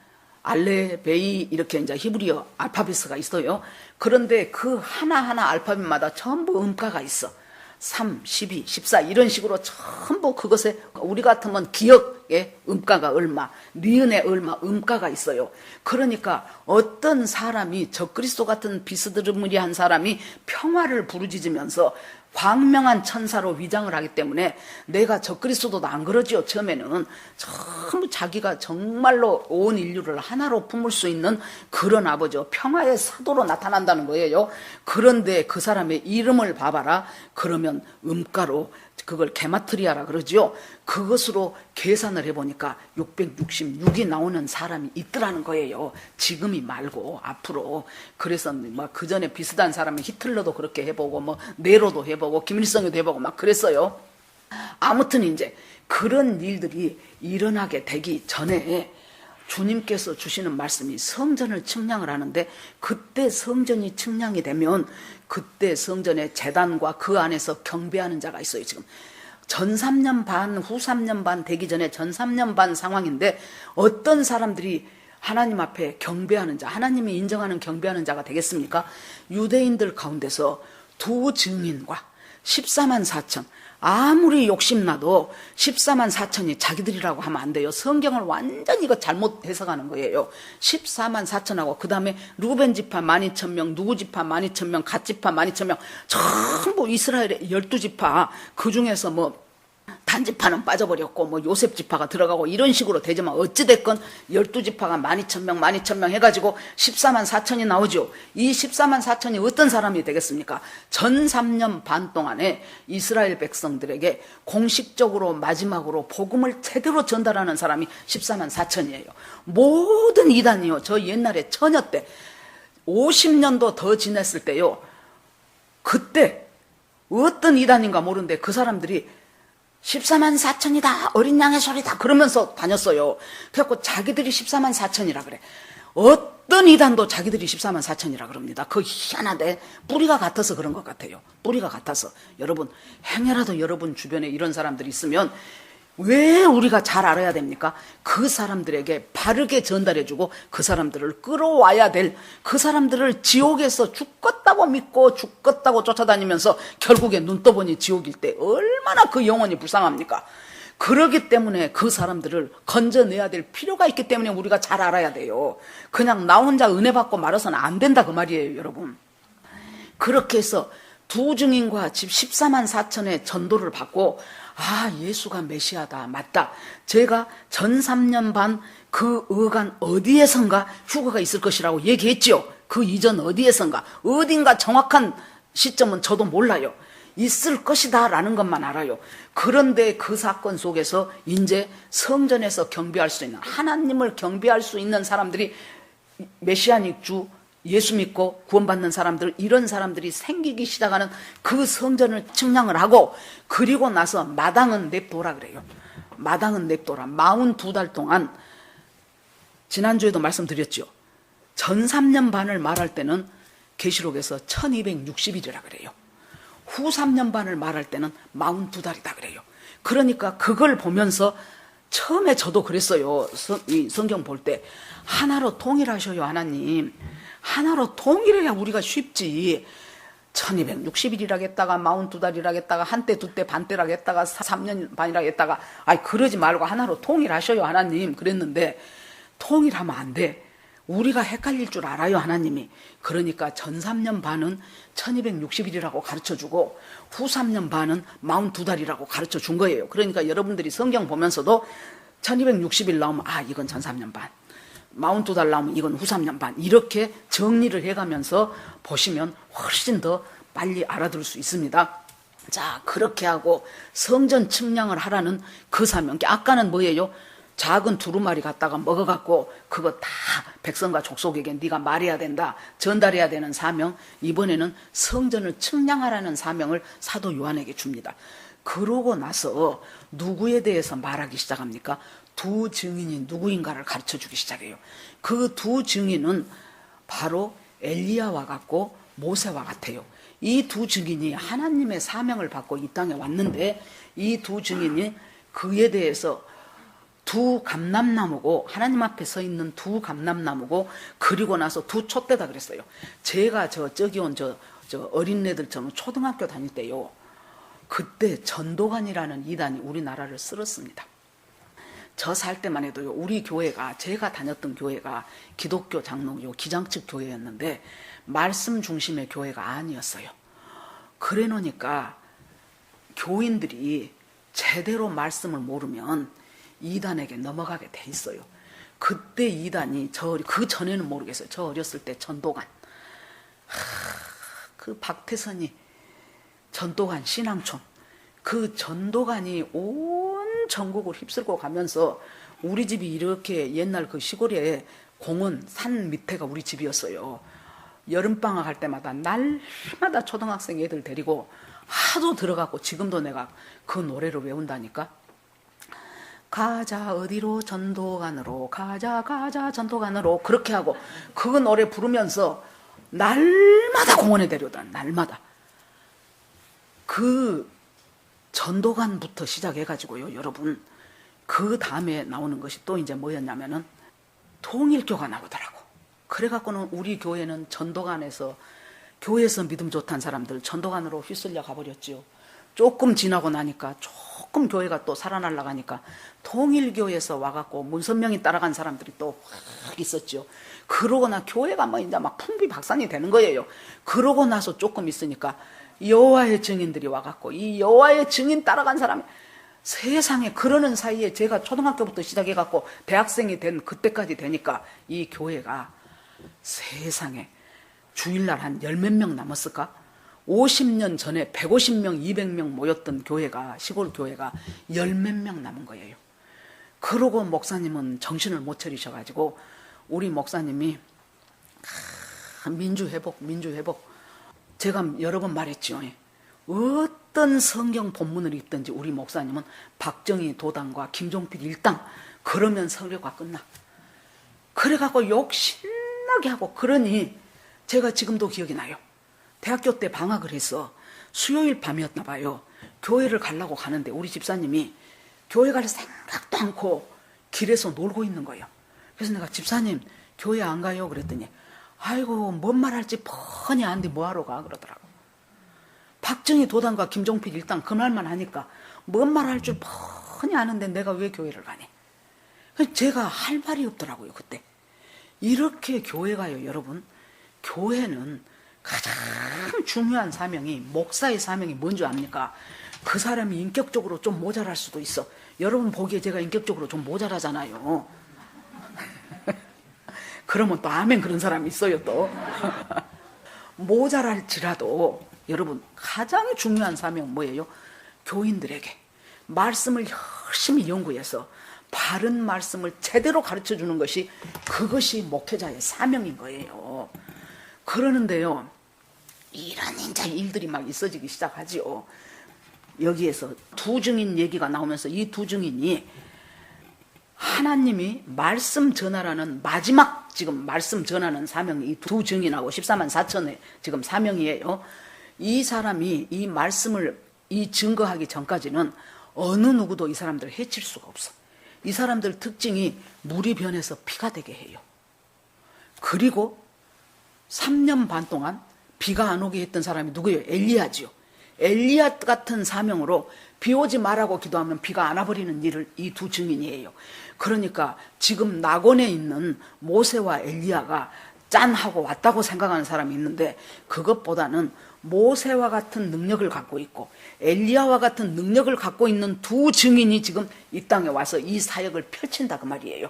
알레베이 이렇게 이제 히브리어 알파벳가 있어요. 그런데 그 하나하나 알파벳마다 전부 음가가 있어. 3, 12, 14 이런 식으로 전부 그것에 우리 같으면 기억의 음가가 얼마, 니은의 얼마 음가가 있어요. 그러니까 어떤 사람이 적그리스도 같은 비스드르무리한 사람이 평화를 부르짖으면서 광명한 천사로 위장을 하기 때문에 내가 적그리스도도 안 그러지요. 처음에는 전부 자기가 정말로 온 인류를 하나로 품을 수 있는 그런 아버지요, 평화의 사도로 나타난다는 거예요. 그런데 그 사람의 이름을 봐봐라. 그러면 음가로 그걸 게마트리아라 그러지요. 그것으로 계산을 해보니까 666이 나오는 사람이 있더라는 거예요. 지금이 말고 앞으로. 그래서 막 그 전에 비슷한 사람이 히틀러도 그렇게 해보고 뭐 네로도 해보고 김일성도 해보고 막 그랬어요. 아무튼 이제 그런 일들이 일어나게 되기 전에 주님께서 주시는 말씀이 성전을 측량을 하는데, 그때 성전이 측량이 되면 그때 성전의 제단과 그 안에서 경배하는 자가 있어요. 지금 전 3년 반, 후 3년 반 되기 전에 전 3년 반 상황인데, 어떤 사람들이 하나님 앞에 경배하는 자, 하나님이 인정하는 경배하는 자가 되겠습니까? 유대인들 가운데서 두 증인과 14만 4천, 아무리 욕심나도 14만 4천이 자기들이라고 하면 안 돼요. 성경을 완전히 이거 잘못 해석하는 거예요. 14만 4천하고 그 다음에 루벤 지파 12,000명, 누구 지파 12,000명, 갓 지파 12,000명, 전부 이스라엘의 12지파, 그 중에서 뭐 단지파는 빠져버렸고 뭐 요셉 지파가 들어가고 이런 식으로 되지만 어찌됐건 12지파가 12,000명 12,000명 해가지고 14만 4천이 나오죠. 이 14만 4천이 어떤 사람이 되겠습니까? 전 3년 반 동안에 이스라엘 백성들에게 공식적으로 마지막으로 복음을 제대로 전달하는 사람이 14만 4천이에요. 모든 이단이요, 저 옛날에 처녀 때 50년도 더 지냈을 때요, 그때 어떤 이단인가 모르는데 그 사람들이 14만 4천이다, 어린 양의 소리다 그러면서 다녔어요. 그래갖고 자기들이 14만 4천이라 그래. 어떤 이단도 자기들이 14만 4천이라 그럽니다. 그 희한한데 뿌리가 같아서 그런 것 같아요. 뿌리가 같아서. 여러분, 행여라도 여러분 주변에 이런 사람들이 있으면 왜 우리가 잘 알아야 됩니까? 그 사람들에게 바르게 전달해주고 그 사람들을 끌어와야 될, 그 사람들을 지옥에서 죽겠다고 믿고 죽겠다고 쫓아다니면서 결국에 눈 떠보니 지옥일 때 얼마나 그 영혼이 불쌍합니까? 그러기 때문에 그 사람들을 건져내야 될 필요가 있기 때문에 우리가 잘 알아야 돼요. 그냥 나 혼자 은혜 받고 말아서는 안 된다 그 말이에요, 여러분. 그렇게 해서 두 증인과 집 14만 4천의 전도를 받고, 아, 예수가 메시아다, 맞다. 제가 전 3년 반 그 어간 어디에선가 휴거가 있을 것이라고 얘기했죠. 그 이전 어디에선가, 어딘가 정확한 시점은 저도 몰라요. 있을 것이다 라는 것만 알아요. 그런데 그 사건 속에서 이제 성전에서 경배할 수 있는, 하나님을 경배할 수 있는 사람들이, 메시아닉 주 예수 믿고 구원받는 사람들, 이런 사람들이 생기기 시작하는 그 성전을 측량을 하고, 그리고 나서 마당은 냅둬라 그래요. 마당은 냅둬라. 42달 동안, 지난주에도 말씀드렸죠. 전 3년 반을 말할 때는 계시록에서 1260일이라 그래요. 후 3년 반을 말할 때는 42달이다 그래요. 그러니까 그걸 보면서 처음에 저도 그랬어요. 이 성경 볼 때 하나로 통일하셔요, 하나님. 하나로 통일해야 우리가 쉽지. 1260일이라겠다가 42달이라겠다가 한때 두때 반때라겠다가 3년 반이라겠다가, 아이 그러지 말고 하나로 통일하셔요, 하나님. 그랬는데 통일하면 안 돼. 우리가 헷갈릴 줄 알아요, 하나님이. 그러니까 전 3년 반은 1260일이라고 가르쳐주고 후 3년 반은 42달이라고 가르쳐준 거예요. 그러니까 여러분들이 성경 보면서도 1260일 나오면 아, 이건 전 3년 반, 42달 나오면 이건 후 3년 반, 이렇게 정리를 해가면서 보시면 훨씬 더 빨리 알아들을 수 있습니다. 자, 그렇게 하고 성전 측량을 하라는 그 사명. 아까는 뭐예요? 작은 두루마리 갖다가 먹어갖고 그거 다 백성과 족속에게 네가 말해야 된다, 전달해야 되는 사명. 이번에는 성전을 측량하라는 사명을 사도 요한에게 줍니다. 그러고 나서 누구에 대해서 말하기 시작합니까? 두 증인이 누구인가를 가르쳐주기 시작해요. 그 두 증인은 바로 엘리야와 같고 모세와 같아요. 이 두 증인이 하나님의 사명을 받고 이 땅에 왔는데, 이 두 증인이 그에 대해서 두 감람나무고, 하나님 앞에 서 있는 두 감람나무고, 그리고 나서 두 촛대다 그랬어요. 제가 저기 온 저 어린애들처럼 초등학교 다닐 때요, 그때 전도관이라는 이단이 우리나라를 쓸었습니다. 저 살 때만 해도요, 우리 교회가, 제가 다녔던 교회가 기독교 장로교 기장측 교회였는데 말씀 중심의 교회가 아니었어요. 그래 놓으니까 교인들이 제대로 말씀을 모르면 이단에게 넘어가게 돼 있어요. 그때 이단이 그 전에는 모르겠어요. 저 어렸을 때 전도관, 그 박태선이 전도관 신앙촌, 그 전도관이 온 전국을 휩쓸고 가면서 우리 집이 이렇게 옛날 그 시골에 공원 산 밑에가 우리 집이었어요. 여름방학 할 때마다 날마다 초등학생 애들 데리고 하도 들어갔고, 지금도 내가 그 노래를 외운다니까. 가자 어디로 전도관으로, 가자 전도관으로, 그렇게 하고 그 노래 부르면서 날마다 공원에 데려다. 날마다. 그 전도관부터 시작해가지고요, 여러분, 그 다음에 나오는 것이 또 이제 뭐였냐면은 통일교가 나오더라고. 그래갖고는 우리 교회는 전도관에서, 교회에서 믿음 좋다는 사람들 전도관으로 휘쓸려 가버렸지요. 조금 지나고 나니까, 조금 교회가 또 살아날라 가니까 통일교에서 와갖고 문선명이 따라간 사람들이 또 확 있었죠. 그러고 나 교회가 뭐 이제 막 풍비박산이 되는 거예요. 그러고 나서 조금 있으니까 여호와의 증인들이 와갖고, 이 여호와의 증인 따라간 사람이 세상에, 그러는 사이에 제가 초등학교부터 시작해갖고 대학생이 된 그때까지 되니까 이 교회가 세상에 주일날 한 10몇 명 남았을까? 50년 전에 150명, 200명 모였던 교회가, 시골 교회가 10몇 명 남은 거예요. 그러고 목사님은 정신을 못 차리셔가지고, 우리 목사님이 민주회복. 제가 여러 번 말했죠. 어떤 성경 본문을 읽든지 우리 목사님은 박정희 도당과 김종필 일당 그러면 설교가 끝나. 그래갖고 욕 신나게 하고, 그러니 제가 지금도 기억이 나요. 대학교 때 방학을 해서 수요일 밤이었나 봐요. 교회를 가려고 가는데 우리 집사님이 교회 갈 생각도 않고 길에서 놀고 있는 거예요. 그래서 내가, 집사님 교회 안 가요? 그랬더니, 아이고 뭔 말할지 뻔히 아는데 뭐하러 가? 그러더라고. 박정희 도당과 김종필 일당 그 말만 하니까 뭔 말할 줄 뻔히 아는데 내가 왜 교회를 가니? 제가 할 말이 없더라고요, 그때. 이렇게 교회가요, 여러분, 교회는 가장 중요한 사명이, 목사의 사명이 뭔지 압니까? 그 사람이 인격적으로 좀 모자랄 수도 있어. 여러분 보기에 제가 인격적으로 좀 모자라잖아요. 그러면 또 아멘 그런 사람이 있어요, 또. 모자랄지라도 여러분, 가장 중요한 사명 뭐예요? 교인들에게 말씀을 열심히 연구해서 바른 말씀을 제대로 가르쳐 주는 것이, 그것이 목회자의 사명인 거예요. 그러는데요, 이런 이제 일들이 막 있어지기 시작하지요. 여기에서 두 증인 얘기가 나오면서, 이 두 증인이 하나님이 말씀 전하라는 마지막, 지금 말씀 전하는 사명이 이 두 증인하고 14만 4천의 지금 사명이에요. 이 사람이 이 말씀을 증거하기 전까지는 어느 누구도 이 사람들을 해칠 수가 없어. 이 사람들 특징이 물이 변해서 피가 되게 해요. 그리고 3년 반 동안 비가 안 오게 했던 사람이 누구예요? 엘리야지요. 엘리야 같은 사명으로 비 오지 말라고 기도하면 비가 안 와버리는 일을 이 두 증인이에요. 그러니까 지금 낙원에 있는 모세와 엘리야가 짠하고 왔다고 생각하는 사람이 있는데, 그것보다는 모세와 같은 능력을 갖고 있고 엘리야와 같은 능력을 갖고 있는 두 증인이 지금 이 땅에 와서 이 사역을 펼친다 그 말이에요.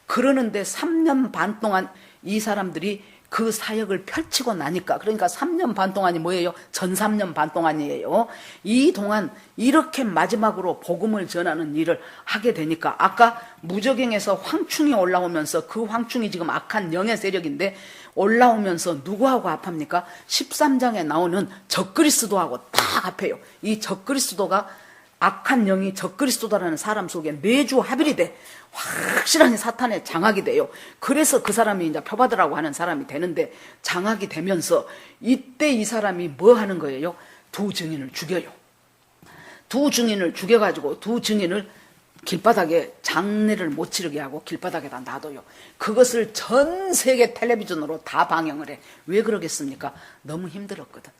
그러는데 3년 반 동안 이 사람들이 그 사역을 펼치고 나니까, 그러니까 3년 반 동안이 뭐예요? 전 3년 반 동안이에요. 이 동안 이렇게 마지막으로 복음을 전하는 일을 하게 되니까, 아까 무저갱에서 황충이 올라오면서, 그 황충이 지금 악한 영의 세력인데 올라오면서 누구하고 합합니까? 13장에 나오는 적그리스도하고 딱 합해요. 이 적그리스도가, 악한 영이 적그리스도라는 사람 속에 매주 합일이 돼. 확실하게 사탄의 장악이 돼요. 그래서 그 사람이 이제 표받으라고 하는 사람이 되는데, 장악이 되면서 이때 이 사람이 뭐 하는 거예요? 두 증인을 죽여요. 두 증인을 죽여가지고 두 증인을 길바닥에 장례를 못 치르게 하고 길바닥에다 놔둬요. 그것을 전 세계 텔레비전으로 다 방영을 해. 왜 그러겠습니까? 너무 힘들었거든.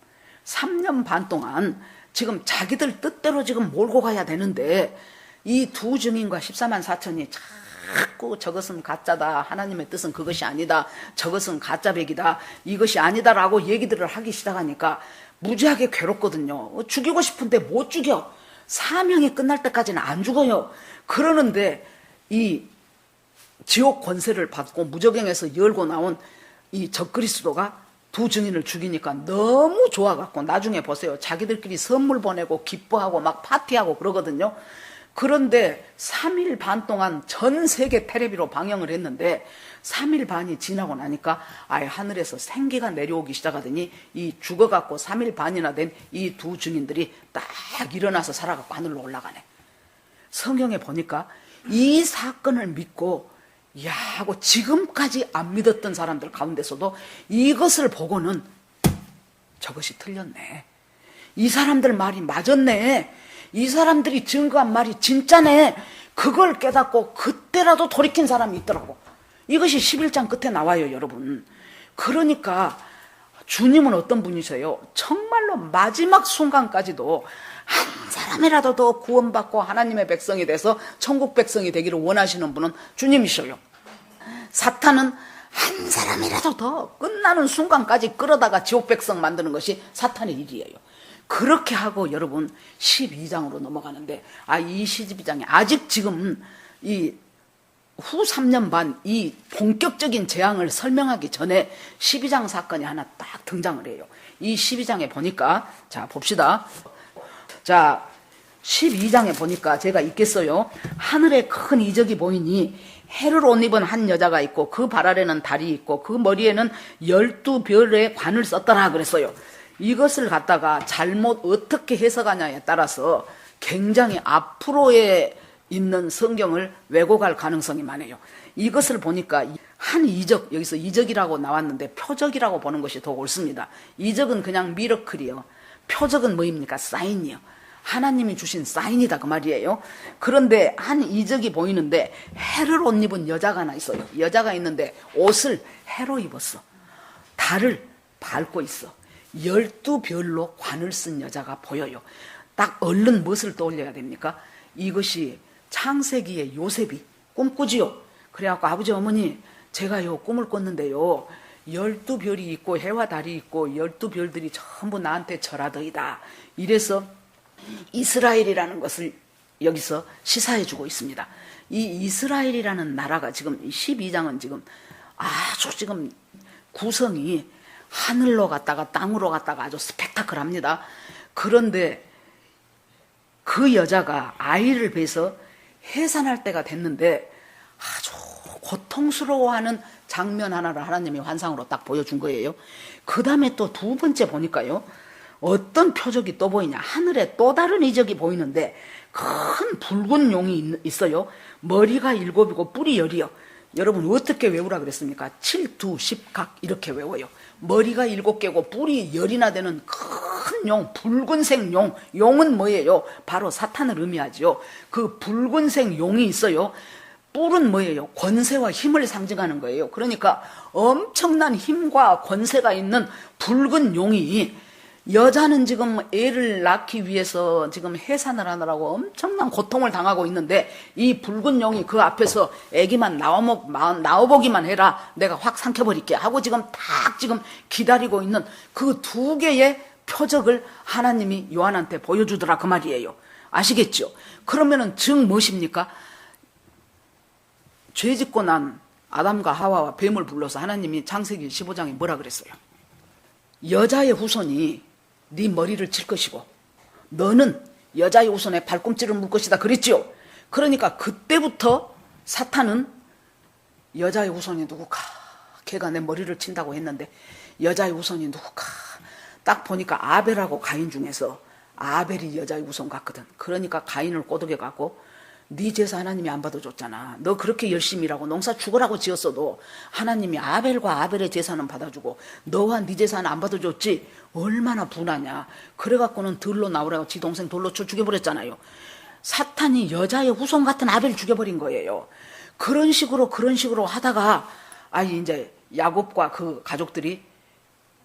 3년 반 동안 지금 자기들 뜻대로 지금 몰고 가야 되는데, 이 두 증인과 14만 4천이 자꾸 저것은 가짜다, 하나님의 뜻은 그것이 아니다, 저것은 가짜백이다, 이것이 아니다라고 얘기들을 하기 시작하니까 무지하게 괴롭거든요. 죽이고 싶은데 못 죽여. 사명이 끝날 때까지는 안 죽어요. 그러는데 이 지옥 권세를 받고 무저갱에서 열고 나온 이 적그리스도가 두 증인을 죽이니까 너무 좋아갖고 나중에 보세요. 자기들끼리 선물 보내고 기뻐하고 막 파티하고 그러거든요. 그런데 3일 반 동안 전 세계 테레비로 방영을 했는데 3일 반이 지나고 나니까 아예 하늘에서 생기가 내려오기 시작하더니 이 죽어갖고 3일 반이나 된 이 두 증인들이 딱 일어나서 살아갖고 하늘로 올라가네. 성경에 보니까 이 사건을 믿고 야 하고 지금까지 안 믿었던 사람들 가운데서도 이것을 보고는 저것이 틀렸네. 이 사람들 말이 맞았네. 이 사람들이 증거한 말이 진짜네. 그걸 깨닫고 그때라도 돌이킨 사람이 있더라고. 이것이 11장 끝에 나와요, 여러분. 그러니까 주님은 어떤 분이세요? 정말로 마지막 순간까지도 한 사람이라도 더 구원받고 하나님의 백성이 돼서 천국 백성이 되기를 원하시는 분은 주님이셔요. 사탄은 한 사람이라도 더 끝나는 순간까지 끌어다가 지옥 백성 만드는 것이 사탄의 일이에요. 그렇게 하고 여러분 12장으로 넘어가는데 이 12장에 아직 지금 이 후 3년 반 이 본격적인 재앙을 설명하기 전에 12장 사건이 하나 딱 등장을 해요. 이 12장에 보니까 자 봅시다. 자 12장에 보니까 제가 읽겠어요. 하늘에 큰 이적이 보이니 해를 옷 입은 한 여자가 있고 그 발 아래는 달이 있고 그 머리에는 12별의 관을 썼더라 그랬어요. 이것을 갖다가 잘못 어떻게 해석하냐에 따라서 굉장히 앞으로에 있는 성경을 왜곡할 가능성이 많아요. 이것을 보니까 한 이적, 여기서 이적이라고 나왔는데 표적이라고 보는 것이 더 옳습니다. 이적은 그냥 미러클이요. 표적은 뭐입니까? 사인이요. 하나님이 주신 사인이다 그 말이에요. 그런데 한 이적이 보이는데 해를 옷 입은 여자가 하나 있어요. 여자가 있는데 옷을 해로 입었어. 달을 밟고 있어. 12별로 관을 쓴 여자가 보여요. 딱 얼른 무엇을 떠올려야 됩니까? 이것이 창세기의 요셉이 꿈꾸지요. 그래갖고 아버지 어머니 제가요 꿈을 꿨는데요 12별이 있고 해와 달이 있고 12별들이 전부 나한테 절하더이다. 이래서 이스라엘이라는 것을 여기서 시사해주고 있습니다. 이 이스라엘이라는 나라가 지금 12장은 지금 아주 지금 구성이 하늘로 갔다가 땅으로 갔다가 아주 스펙타클합니다. 그런데 그 여자가 아이를 뵈서 해산할 때가 됐는데 아주 고통스러워하는 장면 하나를 하나님이 환상으로 딱 보여준 거예요. 그 다음에 또 두 번째 보니까요. 어떤 표적이 또 보이냐. 하늘에 또 다른 이적이 보이는데 큰 붉은 용이 있어요. 머리가 7이고 뿔이 10이요. 여러분 어떻게 외우라 그랬습니까? 7, 2, 10각 이렇게 외워요. 머리가 7개고 뿔이 10이나 되는 큰 용, 붉은색 용. 용은 뭐예요? 바로 사탄을 의미하죠. 그 붉은색 용이 있어요. 뿔은 뭐예요? 권세와 힘을 상징하는 거예요. 그러니까 엄청난 힘과 권세가 있는 붉은 용이 여자는 지금 애를 낳기 위해서 지금 해산을 하느라고 엄청난 고통을 당하고 있는데 이 붉은 용이 그 앞에서 애기만 나와보기만 해라. 내가 확 삼켜버릴게 하고 지금 딱 지금 기다리고 있는 그 두 개의 표적을 하나님이 요한한테 보여주더라 그 말이에요. 아시겠죠? 그러면은 즉 무엇입니까? 죄짓고 난 아담과 하와와 뱀을 불러서 하나님이 창세기 15장에 뭐라 그랬어요? 여자의 후손이 네 머리를 칠 것이고 너는 여자의 후손의 발꿈치를 물 것이다 그랬지요. 그러니까 그때부터 사탄은 여자의 후손이 누구까? 걔가 내 머리를 친다고 했는데 여자의 후손이 누구까? 딱 보니까 아벨하고 가인 중에서 아벨이 여자의 후손 같거든. 그러니까 가인을 꼬드겨갖고 네 제사 하나님이 안 받아줬잖아. 너 그렇게 열심히 일하고 농사 죽으라고 지었어도 하나님이 아벨과 아벨의 제사는 받아주고 너와 네 제사는 안 받아줬지. 얼마나 분하냐. 그래갖고는 들로 나오라고 지 동생 돌로 쳐 죽여버렸잖아요. 사탄이 여자의 후손 같은 아벨 죽여버린 거예요. 그런 식으로 하다가 이제 야곱과 그 가족들이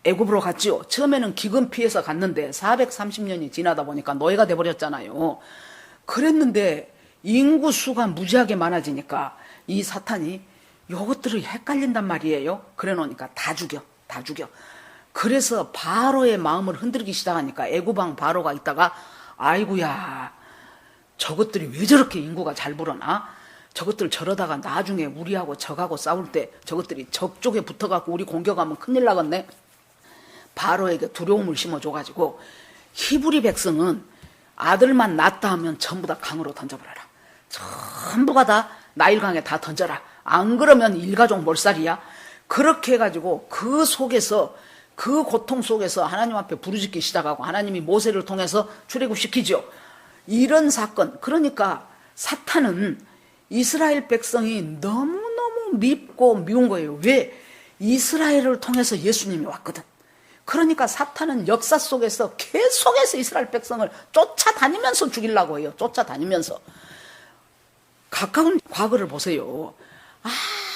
애굽으로 갔지요. 처음에는 기근 피해서 갔는데 430년이 지나다 보니까 노예가 돼버렸잖아요. 그랬는데 인구 수가 무지하게 많아지니까 이 사탄이 요것들을 헷갈린단 말이에요. 그래 놓으니까 다 죽여. 그래서 바로의 마음을 흔들기 시작하니까 애굽왕 바로가 있다가 아이고야 저것들이 왜 저렇게 인구가 잘 불어나? 저것들 저러다가 나중에 우리하고 적하고 싸울 때 저것들이 적쪽에 붙어갖고 우리 공격하면 큰일 나겠네. 바로에게 두려움을 심어줘가지고 히브리 백성은 아들만 낳았다 하면 전부 다 강으로 던져버려라. 전부가 다 나일강에 다 던져라. 안 그러면 일가족 몰살이야. 그렇게 해가지고 그 속에서 그 고통 속에서 하나님 앞에 부르짖기 시작하고 하나님이 모세를 통해서 출애굽시키죠. 이런 사건. 그러니까 사탄은 이스라엘 백성이 너무너무 밉고 미운 거예요. 왜? 이스라엘을 통해서 예수님이 왔거든. 그러니까 사탄은 역사 속에서 계속해서 이스라엘 백성을 쫓아다니면서 죽이려고 해요. 쫓아다니면서. 가까운 과거를 보세요.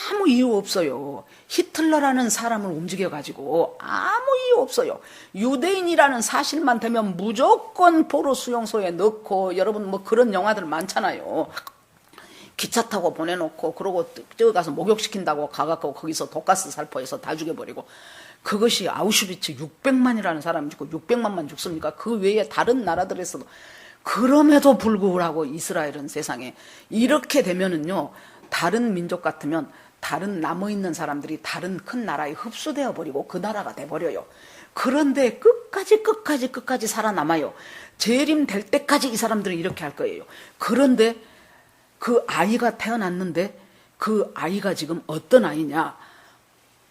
아무 이유 없어요. 히틀러라는 사람을 움직여가지고 아무 이유 없어요. 유대인이라는 사실만 되면 무조건 포로 수용소에 넣고, 여러분 뭐 그런 영화들 많잖아요. 기차 타고 보내놓고 그러고 저기 가서 목욕시킨다고 가갖고 거기서 독가스 살포해서 다 죽여버리고. 그것이 아우슈비츠 600만이라는 사람이 죽고 600만만 죽습니까? 그 외에 다른 나라들에서도. 그럼에도 불구하고 이스라엘은 세상에 이렇게 되면은요, 다른 민족 같으면 다른 남아있는 사람들이 다른 큰 나라에 흡수되어 버리고 그 나라가 돼버려요. 그런데 끝까지 살아남아요. 재림 될 때까지 이 사람들은 이렇게 할 거예요. 그런데 그 아이가 태어났는데 그 아이가 지금 어떤 아이냐?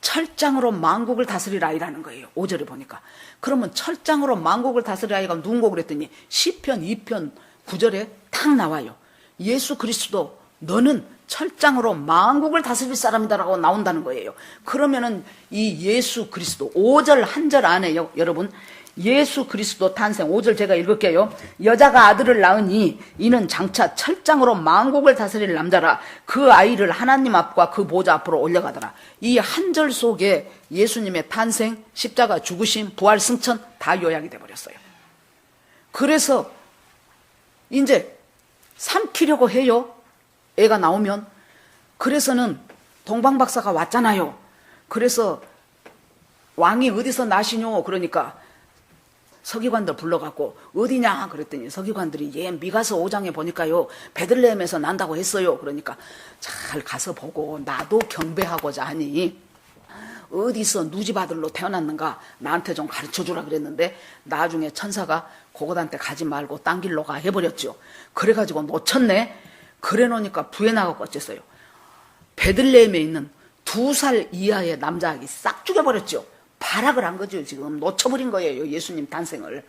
철장으로 만국을 다스릴 아이라는 거예요. 5절에 보니까. 그러면 철장으로 만국을 다스릴 아이가 누군고 그랬더니 시편 2편 9절에 탁 나와요. 예수 그리스도 너는 철장으로 만국을 다스릴 사람이다라고 나온다는 거예요. 그러면은 이 예수 그리스도 5절 한 절 안에 여러분 예수 그리스도 탄생 5절 제가 읽을게요. 여자가 아들을 낳으니 이는 장차 철장으로 만국을 다스릴 남자라. 그 아이를 하나님 앞과 그 보좌 앞으로 올려가더라. 이 한 절 속에 예수님의 탄생, 십자가 죽으심, 부활, 승천 다 요약이 돼버렸어요. 그래서 이제 삼키려고 해요. 애가 나오면. 그래서는 동방박사가 왔잖아요. 그래서 왕이 어디서 나시뇨? 그러니까 서기관들 불러갖고 어디냐 그랬더니 서기관들이 미가서 5장에 보니까요 베들레헴에서 난다고 했어요. 그러니까 잘 가서 보고 나도 경배하고자 하니 어디서 누집 아들로 태어났는가 나한테 좀 가르쳐주라 그랬는데 나중에 천사가 고고단테 가지 말고 딴 길로 가 해버렸죠. 그래가지고 놓쳤네. 그래 놓으니까 부에 나가고 어쨌어요. 베들레헴에 있는 2살 이하의 남자아기 싹 죽여버렸죠. 발악을 한 거죠. 지금 놓쳐버린 거예요. 예수님 탄생을.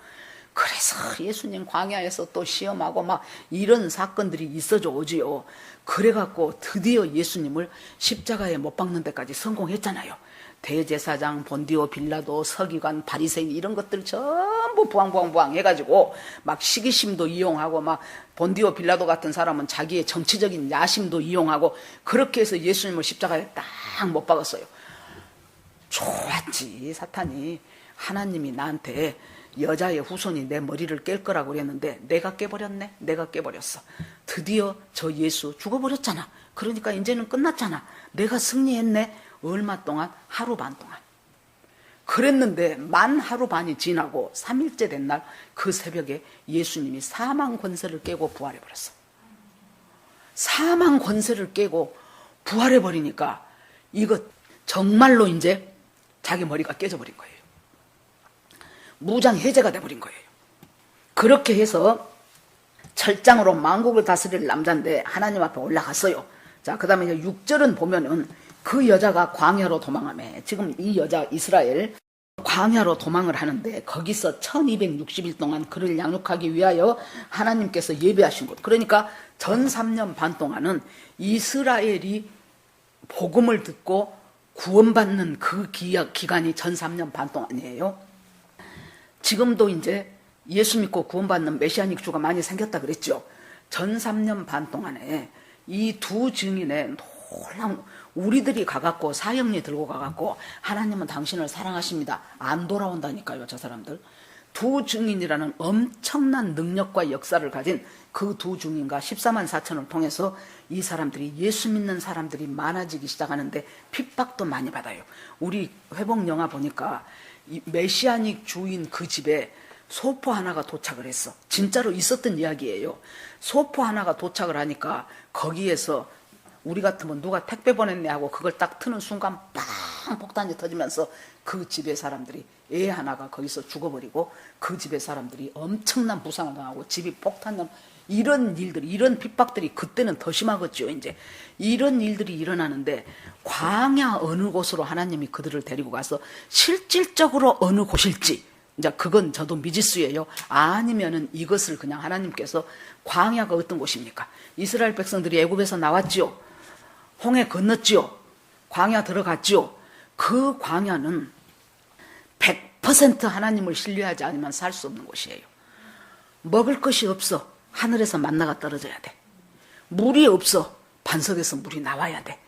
그래서 예수님 광야에서 또 시험하고 막 이런 사건들이 있어져 오지요. 그래갖고 드디어 예수님을 십자가에 못 박는 데까지 성공했잖아요. 대제사장, 본디오 빌라도, 서기관, 바리새인 이런 것들 전부 부항 해가지고 막 시기심도 이용하고 막 본디오 빌라도 같은 사람은 자기의 정치적인 야심도 이용하고 그렇게 해서 예수님을 십자가에 딱 못 박았어요. 좋았지. 사탄이 하나님이 나한테 여자의 후손이 내 머리를 깰 거라고 그랬는데 내가 깨버렸네. 내가 깨버렸어. 드디어 저 예수 죽어버렸잖아. 그러니까 이제는 끝났잖아. 내가 승리했네. 얼마 동안? 하루 반 동안. 그랬는데 만 하루 반이 지나고 3일째 된 날 그 새벽에 예수님이 사망 권세를 깨고 부활해버렸어. 사망 권세를 깨고 부활해버리니까 이거 정말로 이제 자기 머리가 깨져버린 거예요. 무장 해제가 돼버린 거예요. 그렇게 해서 철장으로 만국을 다스릴 남자인데 하나님 앞에 올라갔어요. 자, 그 다음에 6절은 보면은 그 여자가 광야로 도망하며 지금 이 여자 이스라엘 광야로 도망을 하는데 거기서 1260일 동안 그를 양육하기 위하여 하나님께서 예배하신 곳. 그러니까 전 3년 반 동안은 이스라엘이 복음을 듣고 구원받는 그 기간이 전 3년 반 동안이에요. 지금도 이제 예수 믿고 구원받는 메시아닉 주가 많이 생겼다 그랬죠. 전 3년 반 동안에 이 두 증인의 놀라운 우리들이 가갖고 사형리 들고 가갖고 하나님은 당신을 사랑하십니다. 안 돌아온다니까요. 저 사람들. 두 증인이라는 엄청난 능력과 역사를 가진 그 두 증인과 14만 4천을 통해서 이 사람들이 예수 믿는 사람들이 많아지기 시작하는데 핍박도 많이 받아요. 우리 회복 영화 보니까 이 메시아닉 주인 그 집에 소포 하나가 도착을 했어. 진짜로 있었던 이야기예요. 소포 하나가 도착을 하니까 거기에서 우리 같으면 누가 택배 보냈네 하고 그걸 딱 트는 순간 빵 폭탄이 터지면서 그 집의 사람들이, 애 하나가 거기서 죽어버리고 그 집의 사람들이 엄청난 부상을 당하고 집이 폭탄, 이런 일들이, 이런 핍박들이 그때는 더 심하겠죠. 이제 이런 일들이 일어나는데 광야 어느 곳으로 하나님이 그들을 데리고 가서 실질적으로 어느 곳일지, 이제 그건 저도 미지수예요. 아니면은 이것을 그냥 하나님께서, 광야가 어떤 곳입니까? 이스라엘 백성들이 애굽에서 나왔지요. 홍해 건넜지요. 광야 들어갔지요. 그 광야는 100% 하나님을 신뢰하지 않으면 살 수 없는 곳이에요. 먹을 것이 없어. 하늘에서 만나가 떨어져야 돼. 물이 없어. 반석에서 물이 나와야 돼.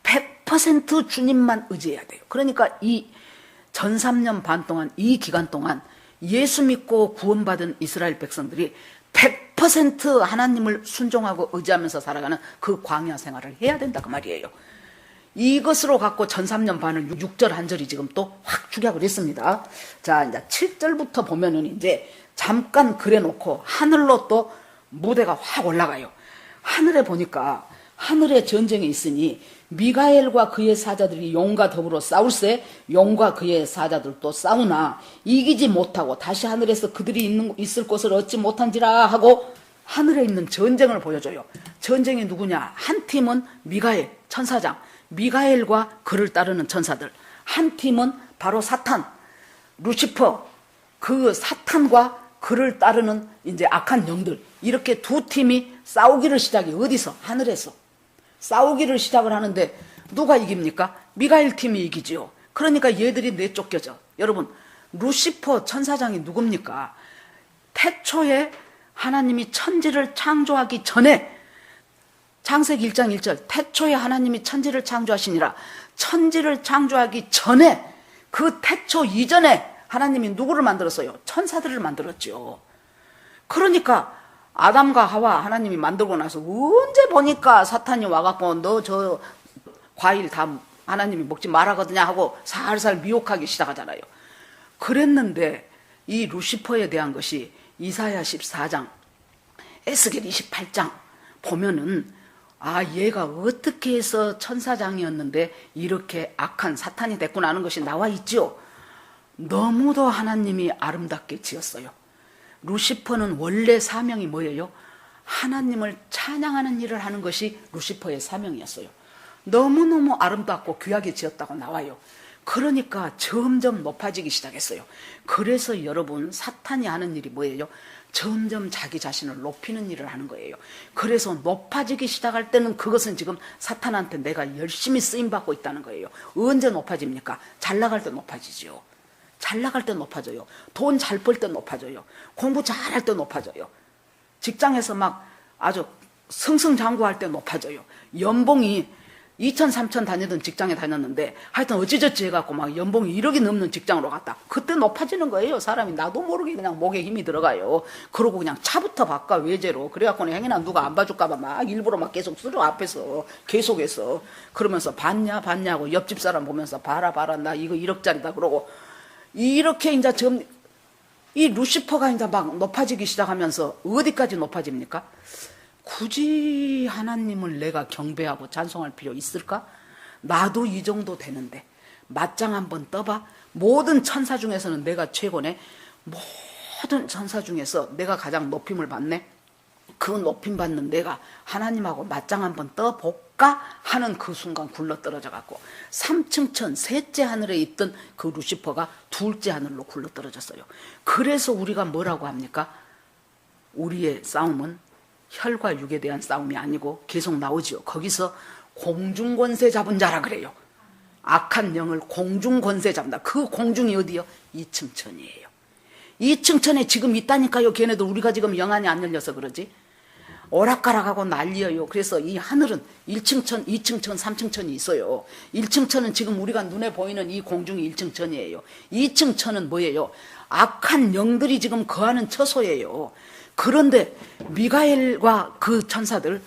100% 주님만 의지해야 돼요. 그러니까 이 전 3년 반 동안, 이 기간 동안 예수 믿고 구원받은 이스라엘 백성들이 100% 하나님을 순종하고 의지하면서 살아가는 그 광야 생활을 해야 된다 그 말이에요. 이것으로 갖고 전 3년 반을 6절 한 절이 지금 또 확 축약을 했습니다. 자, 이제 7절부터 보면은 이제 잠깐 그래놓고 하늘로 또 무대가 확 올라가요. 하늘에 보니까 하늘에 전쟁이 있으니 미가엘과 그의 사자들이 용과 더불어 싸울세 용과 그의 사자들도 싸우나 이기지 못하고 다시 하늘에서 그들이 있을 곳을 얻지 못한지라 하고 하늘에 있는 전쟁을 보여줘요. 전쟁이 누구냐? 한 팀은 미가엘 천사장, 미가엘과 그를 따르는 천사들. 한 팀은 바로 사탄, 루시퍼, 그 사탄과 그를 따르는 이제 악한 영들. 이렇게 두 팀이 싸우기를 시작해. 어디서? 하늘에서 싸우기를 시작을 하는데 누가 이깁니까? 미가엘 팀이 이기지요. 그러니까 얘들이 내쫓겨져. 여러분, 루시퍼 천사장이 누굽니까? 태초에 하나님이 천지를 창조하기 전에, 창세기 1장 1절, 태초에 하나님이 천지를 창조하시니라. 천지를 창조하기 전에, 그 태초 이전에 하나님이 누구를 만들었어요? 천사들을 만들었죠. 그러니까 아담과 하와 하나님이 만들고 나서 언제 보니까 사탄이 와갖고 너 저 과일 다 하나님이 먹지 말하거든요 하고 살살 미혹하기 시작하잖아요. 그랬는데 이 루시퍼에 대한 것이 이사야 14장, 에스겔 28장 보면은 아, 얘가 어떻게 해서 천사장이었는데 이렇게 악한 사탄이 됐구나 하는 것이 나와 있죠. 너무도 하나님이 아름답게 지었어요. 루시퍼는 원래 사명이 뭐예요? 하나님을 찬양하는 일을 하는 것이 루시퍼의 사명이었어요. 너무너무 아름답고 귀하게 지었다고 나와요. 그러니까 점점 높아지기 시작했어요. 그래서 여러분, 사탄이 하는 일이 뭐예요? 점점 자기 자신을 높이는 일을 하는 거예요. 그래서 높아지기 시작할 때는 그것은 지금 사탄한테 내가 열심히 쓰임받고 있다는 거예요. 언제 높아집니까? 잘 나갈 때 높아지죠. 잘 나갈 때 높아져요. 돈 잘 벌 때 높아져요. 공부 잘할 때 높아져요. 직장에서 막 아주 승승장구할 때 높아져요. 연봉이 2천, 3천 다니던 직장에 다녔는데 하여튼 어찌저찌 해갖고 막 연봉이 1억이 넘는 직장으로 갔다. 그때 높아지는 거예요. 사람이 나도 모르게 그냥 목에 힘이 들어가요. 그러고 그냥 차부터 바꿔, 외제로. 그래갖고 행여나 누가 안 봐줄까봐 막 일부러 막 계속 쓰러 앞에서 계속해서 그러면서 봤냐 하고 옆집 사람 보면서 봐라 나 이거 1억짜리다 그러고 이렇게 이제 좀 이 루시퍼가 이제 막 높아지기 시작하면서 어디까지 높아집니까? 굳이 하나님을 내가 경배하고 찬송할 필요 있을까? 나도 이 정도 되는데 맞짱 한번 떠봐. 모든 천사 중에서는 내가 최고네. 모든 천사 중에서 내가 가장 높임을 받네. 그 높임 받는 내가 하나님하고 맞짱 한번 떠볼까 하는 그 순간 굴러떨어져 갖고 3층 천 셋째 하늘에 있던 그 루시퍼가 둘째 하늘로 굴러떨어졌어요. 그래서 우리가 뭐라고 합니까? 우리의 싸움은 혈과 육에 대한 싸움이 아니고 계속 나오지요. 거기서 공중권세 잡은 자라 그래요. 악한 영을 공중권세 잡는다. 그 공중이 어디요? 2층 천이에요. 2층 천에 지금 있다니까요. 걔네들 우리가 지금 영안이 안 열려서 그러지. 오락가락하고 난리예요. 그래서 이 하늘은 1층 천, 2층 천, 3층 천이 있어요. 1층 천은 지금 우리가 눈에 보이는 이 공중이 1층 천이에요. 2층 천은 뭐예요? 악한 영들이 지금 거하는 처소예요. 그런데 미가엘과 그 천사들,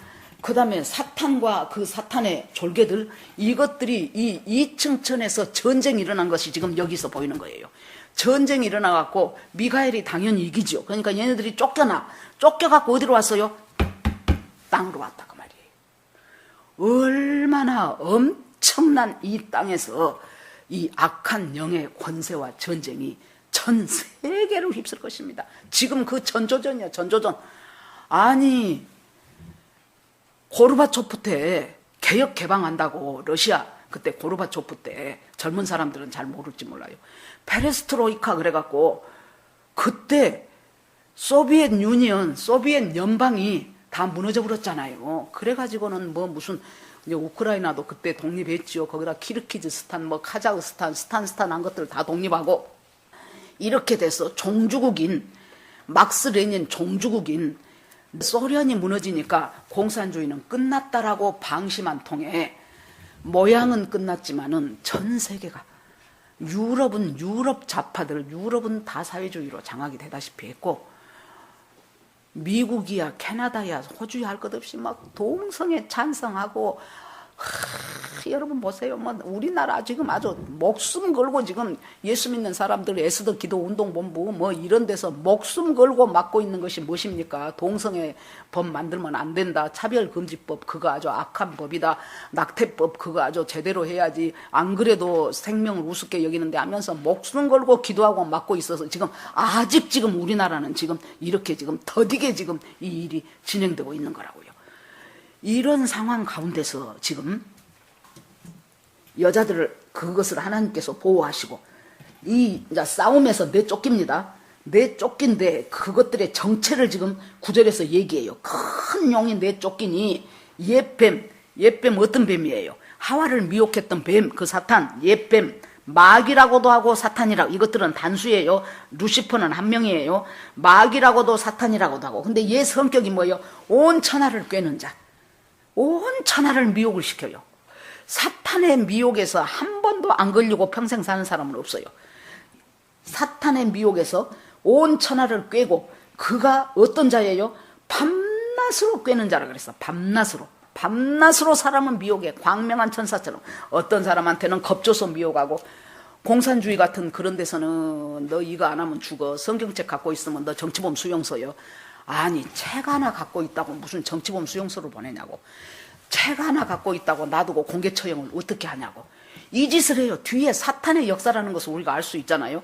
그 다음에 사탄과 그 사탄의 졸개들, 이것들이 이 이층천에서 전쟁이 일어난 것이 지금 여기서 보이는 거예요. 전쟁이 일어나갖고 미가엘이 당연히 이기죠. 그러니까 얘네들이 쫓겨갖고 어디로 왔어요? 땅으로 왔다 그 말이에요. 얼마나 엄청난 이 땅에서 이 악한 영의 권세와 전쟁이 전 세계를 휩쓸 것입니다. 지금 그 전조전이야, 전조전. 아니, 고르바초프 때 개혁 개방한다고 러시아 그때 고르바초프 때 젊은 사람들은 잘 모를지 몰라요. 페레스트로이카 그래갖고 그때 소비엣 유니언, 소비엣 연방이 다 무너져 버렸잖아요. 그래가지고는 뭐 무슨 이제 우크라이나도 그때 독립했지요. 거기다 키르키즈스탄, 뭐 카자흐스탄, 스탄 한 것들 다 독립하고 이렇게 돼서 종주국인 막스 레닌 종주국인 소련이 무너지니까 공산주의는 끝났다라고 방심한 통에 모양은 끝났지만은 전 세계가 유럽은 유럽 좌파들, 유럽은 다 사회주의로 장악이 되다시피 했고 미국이야 캐나다야 호주야 할 것 없이 막 동성애 찬성하고 여러분 보세요. 뭐 우리나라 지금 아주 목숨 걸고 지금 예수 믿는 사람들 에스더 기도 운동본부 뭐 이런 데서 목숨 걸고 막고 있는 것이 무엇입니까? 동성애 법 만들면 안 된다. 차별금지법 그거 아주 악한 법이다. 낙태법 그거 아주 제대로 해야지. 안 그래도 생명을 우습게 여기는데 하면서 목숨 걸고 기도하고 막고 있어서 지금 아직 지금 우리나라는 지금 이렇게 지금 더디게 지금 이 일이 진행되고 있는 거라고요. 이런 상황 가운데서 지금 여자들을 그것을 하나님께서 보호하시고 이 이제 싸움에서 내쫓깁니다. 내쫓긴데 그것들의 정체를 지금 구절에서 얘기해요. 큰 용이 내쫓기니 옛뱀 어떤 뱀이에요? 하와를 미혹했던 뱀, 그 사탄, 옛뱀, 마귀라고도 하고 사탄이라고. 이것들은 단수예요. 루시퍼는 한 명이에요. 마귀라고도 사탄이라고도 하고. 근데 얘 성격이 뭐예요? 온 천하를 꿰는 자. 온 천하를 미혹을 시켜요. 사탄의 미혹에서 한 번도 안 걸리고 평생 사는 사람은 없어요. 사탄의 미혹에서 온 천하를 꿰고 그가 어떤 자예요? 밤낮으로 꿰는 자라 그랬어. 밤낮으로 사람은 미혹해. 광명한 천사처럼. 어떤 사람한테는 겁줘서 미혹하고 공산주의 같은 그런 데서는 너 이거 안 하면 죽어. 성경책 갖고 있으면 너 정치범 수용소요. 아니 책 하나 갖고 있다고 무슨 정치범 수용소를 보내냐고. 책 하나 갖고 있다고 놔두고 공개 처형을 어떻게 하냐고. 이 짓을 해요. 뒤에 사탄의 역사라는 것을 우리가 알 수 있잖아요.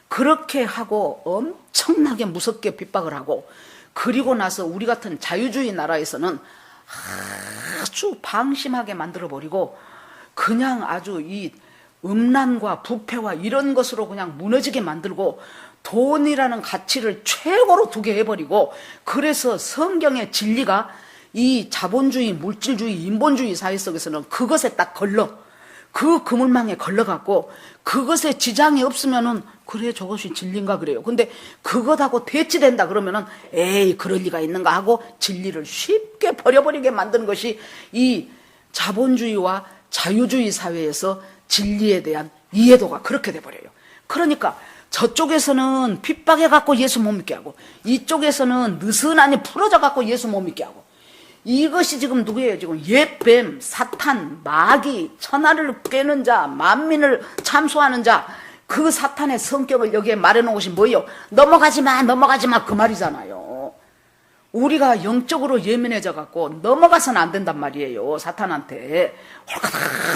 그렇게 하고 엄청나게 무섭게 핍박을 하고 그리고 나서 우리 같은 자유주의 나라에서는 아주 방심하게 만들어버리고 그냥 아주 이 음란과 부패와 이런 것으로 그냥 무너지게 만들고 돈이라는 가치를 최고로 두게 해버리고 그래서 성경의 진리가 이 자본주의, 물질주의, 인본주의 사회 속에서는 그것에 딱 걸러. 그 그물망에 걸러갖고 그것에 지장이 없으면은 그래 저것이 진리인가 그래요. 근데 그것하고 대치된다 그러면은 에이 그럴 리가 있는가 하고 진리를 쉽게 버려버리게 만드는 것이 이 자본주의와 자유주의 사회에서 진리에 대한 이해도가 그렇게 돼버려요. 그러니까 저쪽에서는 핍박해갖고 예수 못 믿게 하고 이쪽에서는 느슨하니 풀어져갖고 예수 못 믿게 하고 이것이 지금 누구예요? 지금 옛뱀, 사탄, 마귀, 천하를 깨는 자, 만민을 참소하는 자, 그 사탄의 성격을 여기에 말해놓은 것이 뭐예요? 넘어가지 마 그 말이잖아요. 우리가 영적으로 예민해져 갖고 넘어가서는 안 된단 말이에요. 사탄한테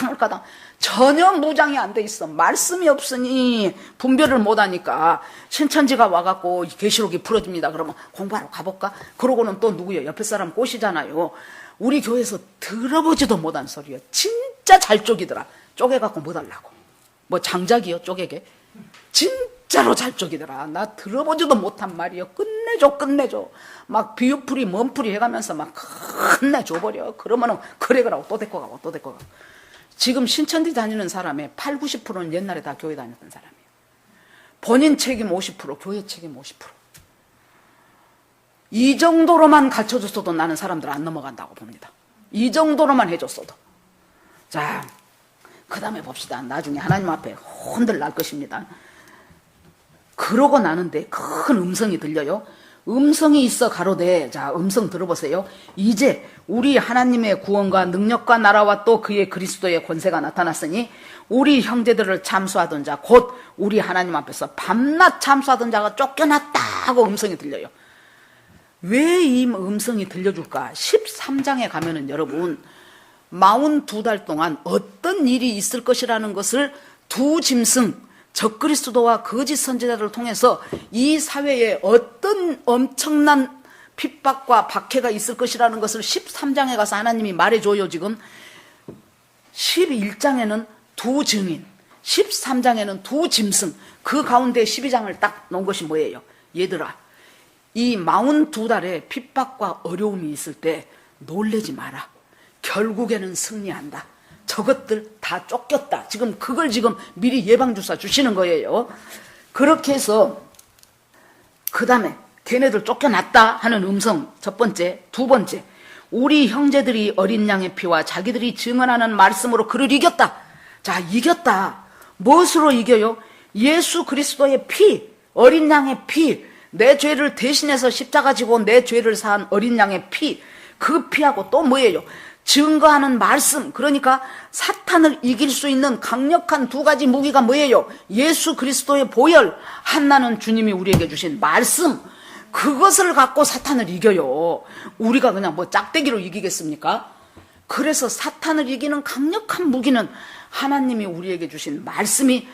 홀까당 전혀 무장이 안 돼 있어. 말씀이 없으니 분별을 못하니까 신천지가 와갖고 계시록이 풀어집니다. 그러면 공부하러 가볼까? 그러고는 또 누구요? 옆에 사람 꼬시잖아요. 우리 교회에서 들어보지도 못한 소리요. 진짜 잘 쪼기더라. 쪼개갖고 뭐 달라고? 뭐 장작이요? 쪼개게? 진짜로 잘 쪼기더라. 나 들어보지도 못한 말이요. 끝내줘. 막 비유풀이 먼풀이 해가면서 막 끝내줘버려. 그러면은 그래 그러고 또 데리고 가고. 지금 신천지 다니는 사람의 80~90%는 옛날에 다 교회 다녔던 사람이에요. 본인 책임 50%, 교회 책임 50%. 이 정도로만 가르쳐줬어도 나는 사람들 안 넘어간다고 봅니다. 이 정도로만 해줬어도. 자, 그 다음에 봅시다. 나중에 하나님 앞에 혼들 날 것입니다. 그러고 나는데 큰 음성이 들려요. 음성이 있어 가로되, 자, 음성 들어보세요. 이제 우리 하나님의 구원과 능력과 나라와 또 그의 그리스도의 권세가 나타났으니 우리 형제들을 참수하던 자, 곧 우리 하나님 앞에서 밤낮 참수하던 자가 쫓겨났다 하고 음성이 들려요. 왜 이 음성이 들려줄까? 13장에 가면은 여러분 42달 동안 어떤 일이 있을 것이라는 것을 두 짐승, 적그리스도와 거짓 선지자들을 통해서 이 사회에 어떤 엄청난 핍박과 박해가 있을 것이라는 것을 13장에 가서 하나님이 말해줘요. 지금 11장에는 두 증인, 13장에는 두 짐승, 그 가운데 12장을 딱 놓은 것이 뭐예요? 얘들아, 이 42달에 핍박과 어려움이 있을 때 놀래지 마라. 결국에는 승리한다. 저것들 다 쫓겼다. 지금 그걸 지금 미리 예방주사 주시는 거예요. 그렇게 해서 그 다음에 걔네들 쫓겨났다 하는 음성 첫 번째. 두 번째, 우리 형제들이 어린 양의 피와 자기들이 증언하는 말씀으로 그를 이겼다. 자, 이겼다. 무엇으로 이겨요? 예수 그리스도의 피, 어린 양의 피, 내 죄를 대신해서 십자가 지고 내 죄를 사한 어린 양의 피, 그 피하고 또 뭐예요? 증거하는 말씀. 그러니까 사탄을 이길 수 있는 강력한 두 가지 무기가 뭐예요? 예수 그리스도의 보혈, 한나는 주님이 우리에게 주신 말씀. 그것을 갖고 사탄을 이겨요. 우리가 그냥 뭐 짝대기로 이기겠습니까? 그래서 사탄을 이기는 강력한 무기는 하나님이 우리에게 주신 말씀이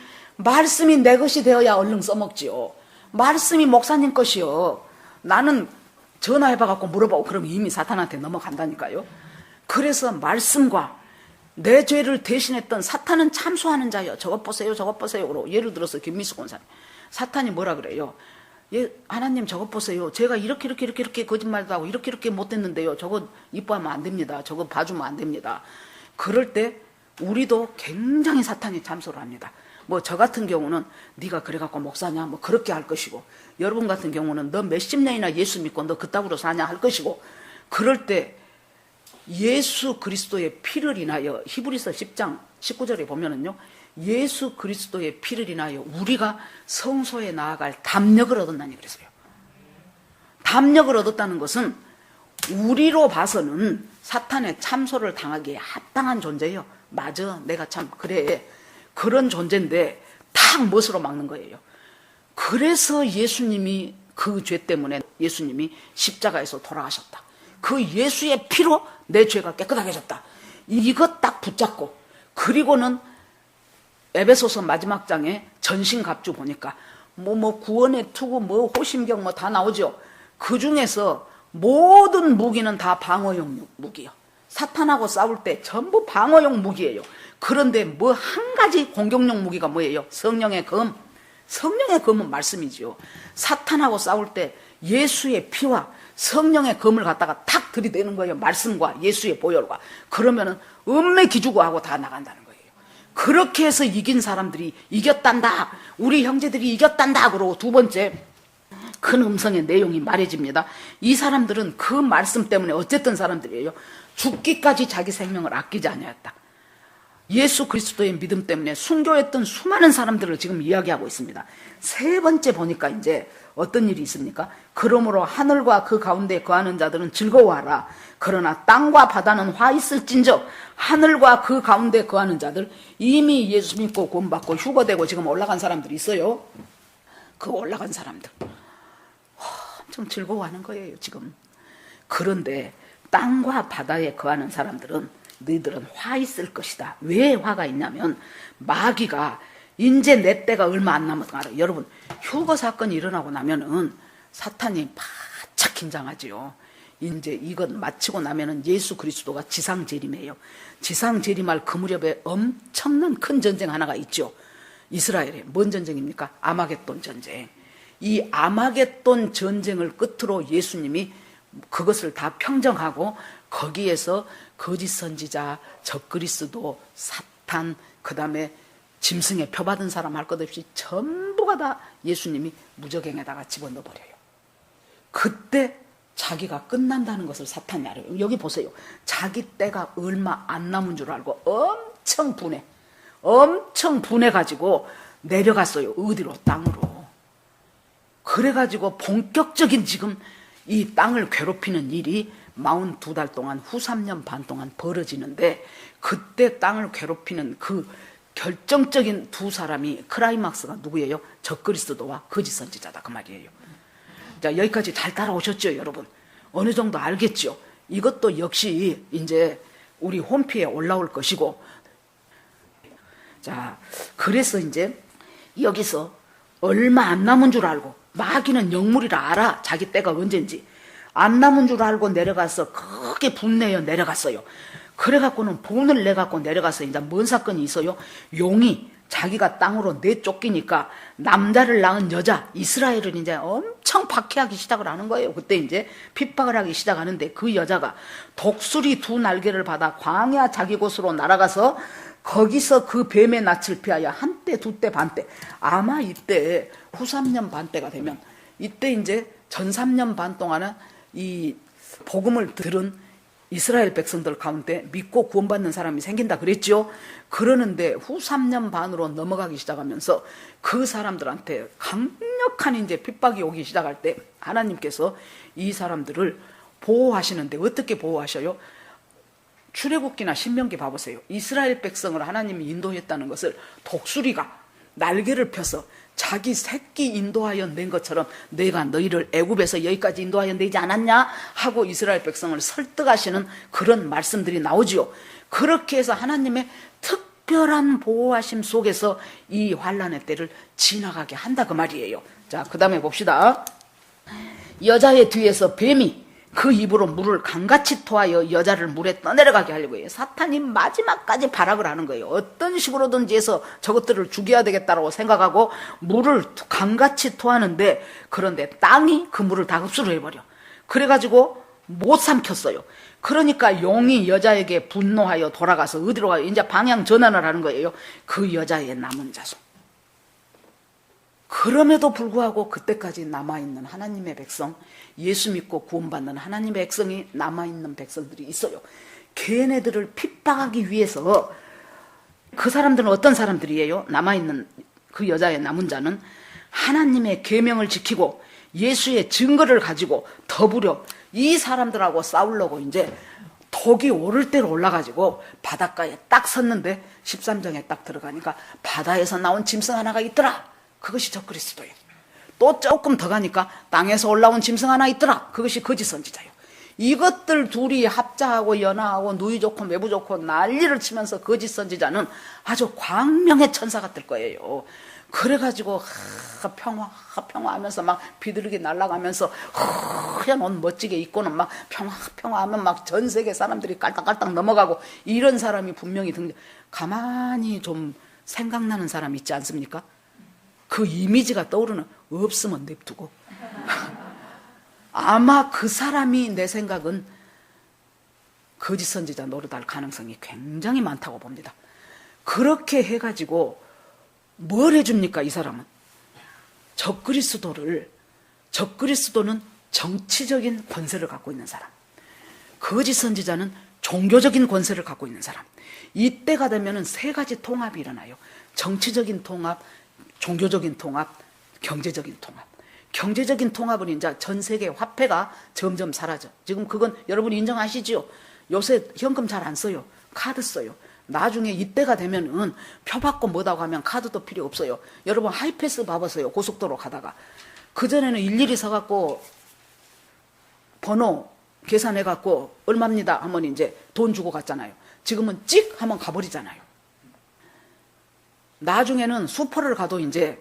내 것이 되어야 얼른 써먹지요. 말씀이 목사님 것이요. 나는 전화해봐갖고 물어보고 그러면 이미 사탄한테 넘어간다니까요. 그래서 말씀과 내 죄를 대신했던 사탄은 참소하는 자요. 저것 보세요, 저것 보세요. 그러고 예를 들어서 김미숙 권사님, 사탄이 뭐라 그래요? 예, 하나님 저것 보세요. 제가 이렇게 거짓말도 하고 이렇게 못했는데요. 저거 이뻐하면 안 됩니다. 저거 봐주면 안 됩니다. 그럴 때 우리도 굉장히 사탄이 참소를 합니다. 뭐 저 같은 경우는 네가 그래갖고 목사냐 뭐 그렇게 할 것이고, 여러분 같은 경우는 너 몇십 년이나 예수 믿고 너 그따구로 사냐 할 것이고, 그럴 때 예수 그리스도의 피를 인하여, 히브리서 10장 19절에 보면은요, 예수 그리스도의 피를 인하여 우리가 성소에 나아갈 담력을 얻었나니 그랬어요. 담력을 얻었다는 것은 우리로 봐서는 사탄의 참소를 당하기에 합당한 존재예요. 맞아, 내가 참 그래, 그런 존재인데 탁 멋으로 막는 거예요. 그래서 예수님이 그 죄 때문에 예수님이 십자가에서 돌아가셨다. 그 예수의 피로 내 죄가 깨끗하게 해졌다. 이것 딱 붙잡고, 그리고는 에베소서 마지막 장에 전신갑주 보니까 구원의 투구, 호심경 다 나오죠. 그 중에서 모든 무기는 다 방어용 무기요. 사탄하고 싸울 때 전부 방어용 무기예요. 그런데 한 가지 공격용 무기가 뭐예요? 성령의 검. 성령의 검은 말씀이지요. 사탄하고 싸울 때 예수의 피와 성령의 검을 갖다가 탁 들이대는 거예요. 말씀과 예수의 보혈과. 그러면은 음매 기주고하고 다 나간다는 거예요. 그렇게 해서 이긴 사람들이 이겼단다. 우리 형제들이 이겼단다. 그러고 두 번째, 큰 음성의 내용이 말해집니다. 이 사람들은 그 말씀 때문에 어쨌든 사람들이에요. 죽기까지 자기 생명을 아끼지 아니하였다. 예수 그리스도의 믿음 때문에 순교했던 수많은 사람들을 지금 이야기하고 있습니다. 세 번째 보니까 이제 어떤 일이 있습니까? 그러므로 하늘과 그 가운데 거하는 자들은 즐거워하라. 그러나 땅과 바다는 화 있을진저. 하늘과 그 가운데 거하는 자들, 이미 예수 믿고 구원받고 휴거되고 지금 올라간 사람들이 있어요. 그 올라간 사람들 엄청 즐거워하는 거예요 지금. 그런데 땅과 바다에 거하는 사람들은 너희들은 화 있을 것이다. 왜 화가 있냐면, 마귀가 이제 내 때가 얼마 안 남았다. 여러분, 휴거 사건이 일어나고 나면은 사탄이 바짝 긴장하지요. 이제 이것 마치고 나면은 예수 그리스도가 지상 재림이에요. 지상 재림할 그 무렵에 엄청난 큰 전쟁 하나가 있죠. 이스라엘에. 뭔 전쟁입니까? 아마겟돈 전쟁. 이 아마겟돈 전쟁을 끝으로 예수님이 그것을 다 평정하고, 거기에서 거짓 선지자, 적그리스도, 사탄, 그 다음에 짐승에 표받은 사람 할 것 없이 전부가 다 예수님이 무저갱에다가 집어넣어버려요. 그때 자기가 끝난다는 것을 사탄이 알아요. 여기 보세요. 자기 때가 얼마 안 남은 줄 알고 엄청 분해가지고 내려갔어요. 어디로? 땅으로. 그래가지고 본격적인 지금 이 땅을 괴롭히는 일이 42달 동안 후 3년 반 동안 벌어지는데, 그때 땅을 괴롭히는 그 결정적인 두 사람이 클라이막스가 누구예요? 적그리스도와 거짓 선지자다 그 말이에요. 자, 여기까지 잘 따라오셨죠, 여러분? 어느 정도 알겠죠? 이것도 역시 이제 우리 홈피에 올라올 것이고, 자, 그래서 이제 여기서 얼마 안 남은 줄 알고, 마귀는 영물이라 알아. 자기 때가 언젠지. 안 남은 줄 알고 내려가서 크게 분내어 내려갔어요. 그래갖고는 본을 내갖고 내려가서 이제 뭔 사건이 있어요? 용이 자기가 땅으로 내쫓기니까 남자를 낳은 여자 이스라엘을 이제 엄청 박해하기 시작을 하는 거예요. 그때 이제 핍박을 하기 시작하는데, 그 여자가 독수리 두 날개를 받아 광야 자기 곳으로 날아가서 거기서 그 뱀의 낯을 피하여 한때 두때 반때, 아마 이때 후 3년 반 때가 되면, 이때 이제 전 3년 반 동안은 이 복음을 들은 이스라엘 백성들 가운데 믿고 구원받는 사람이 생긴다 그랬죠. 그러는데 후 3년 반으로 넘어가기 시작하면서 그 사람들한테 강력한 이제 핍박이 오기 시작할 때, 하나님께서 이 사람들을 보호하시는데 어떻게 보호하셔요? 출애굽기나 신명기 봐보세요. 이스라엘 백성을 하나님이 인도했다는 것을 독수리가 날개를 펴서 자기 새끼 인도하여 낸 것처럼 내가 너희를 애굽에서 여기까지 인도하여 내지 않았냐 하고 이스라엘 백성을 설득하시는 그런 말씀들이 나오지요. 그렇게 해서 하나님의 특별한 보호하심 속에서 이 환난의 때를 지나가게 한다 그 말이에요. 자, 그 다음에 봅시다. 여자의 뒤에서 뱀이 그 입으로 물을 강같이 토하여 여자를 물에 떠내려가게 하려고 해요. 사탄이 마지막까지 발악을 하는 거예요. 어떤 식으로든지 해서 저것들을 죽여야 되겠다고 생각하고 물을 강같이 토하는데, 그런데 땅이 그 물을 다 흡수를 해버려. 그래가지고 못 삼켰어요. 그러니까 용이 여자에게 분노하여 돌아가서 어디로 가요? 이제 방향 전환을 하는 거예요. 그 여자의 남은 자손. 그럼에도 불구하고 그때까지 남아있는 하나님의 백성, 예수 믿고 구원받는 하나님의 백성이 남아있는 백성들이 있어요. 걔네들을 핍박하기 위해서, 그 사람들은 어떤 사람들이에요? 남아있는 그 여자의 남은 자는 하나님의 계명을 지키고 예수의 증거를 가지고 더불어 이 사람들하고 싸우려고 이제 덕이 오를 대로 올라가지고 바닷가에 딱 섰는데 13장에 딱 들어가니까 바다에서 나온 짐승 하나가 있더라. 그것이 적그리스도예요. 또 조금 더 가니까 땅에서 올라온 짐승 하나 있더라. 그것이 거짓 선지자예요. 이것들 둘이 합자하고 연하하고 누이 좋고 매부 좋고 난리를 치면서 거짓 선지자는 아주 광명의 천사가 될 거예요. 그래가지고 평화 하면서 막 비둘기 날아가면서 하얀 옷 멋지게 입고는 막 평화 하면 막 전 세계 사람들이 깔딱깔딱 넘어가고, 이런 사람이 분명히 가만히 좀 생각나는 사람 있지 않습니까? 그 이미지가 떠오르는, 없으면 냅두고. 아마 그 사람이, 내 생각은 거짓 선지자 노릇할 가능성이 굉장히 많다고 봅니다. 그렇게 해가지고 뭘 해줍니까? 이 사람은 적그리스도는 정치적인 권세를 갖고 있는 사람, 거짓 선지자는 종교적인 권세를 갖고 있는 사람. 이때가 되면은 세 가지 통합이 일어나요. 정치적인 통합, 종교적인 통합, 경제적인 통합. 경제적인 통합은 이제 전 세계 화폐가 점점 사라져. 지금 그건 여러분 인정하시죠? 요새 현금 잘 안 써요. 카드 써요. 나중에 이때가 되면은 표 받고 뭐다고 하면 카드도 필요 없어요. 여러분 하이패스 봐보세요. 고속도로 가다가. 그전에는 일일이 서갖고 번호 계산해갖고 얼마입니다 하면 이제 돈 주고 갔잖아요. 지금은 찍 하면 가버리잖아요. 나중에는 슈퍼를 가도 이제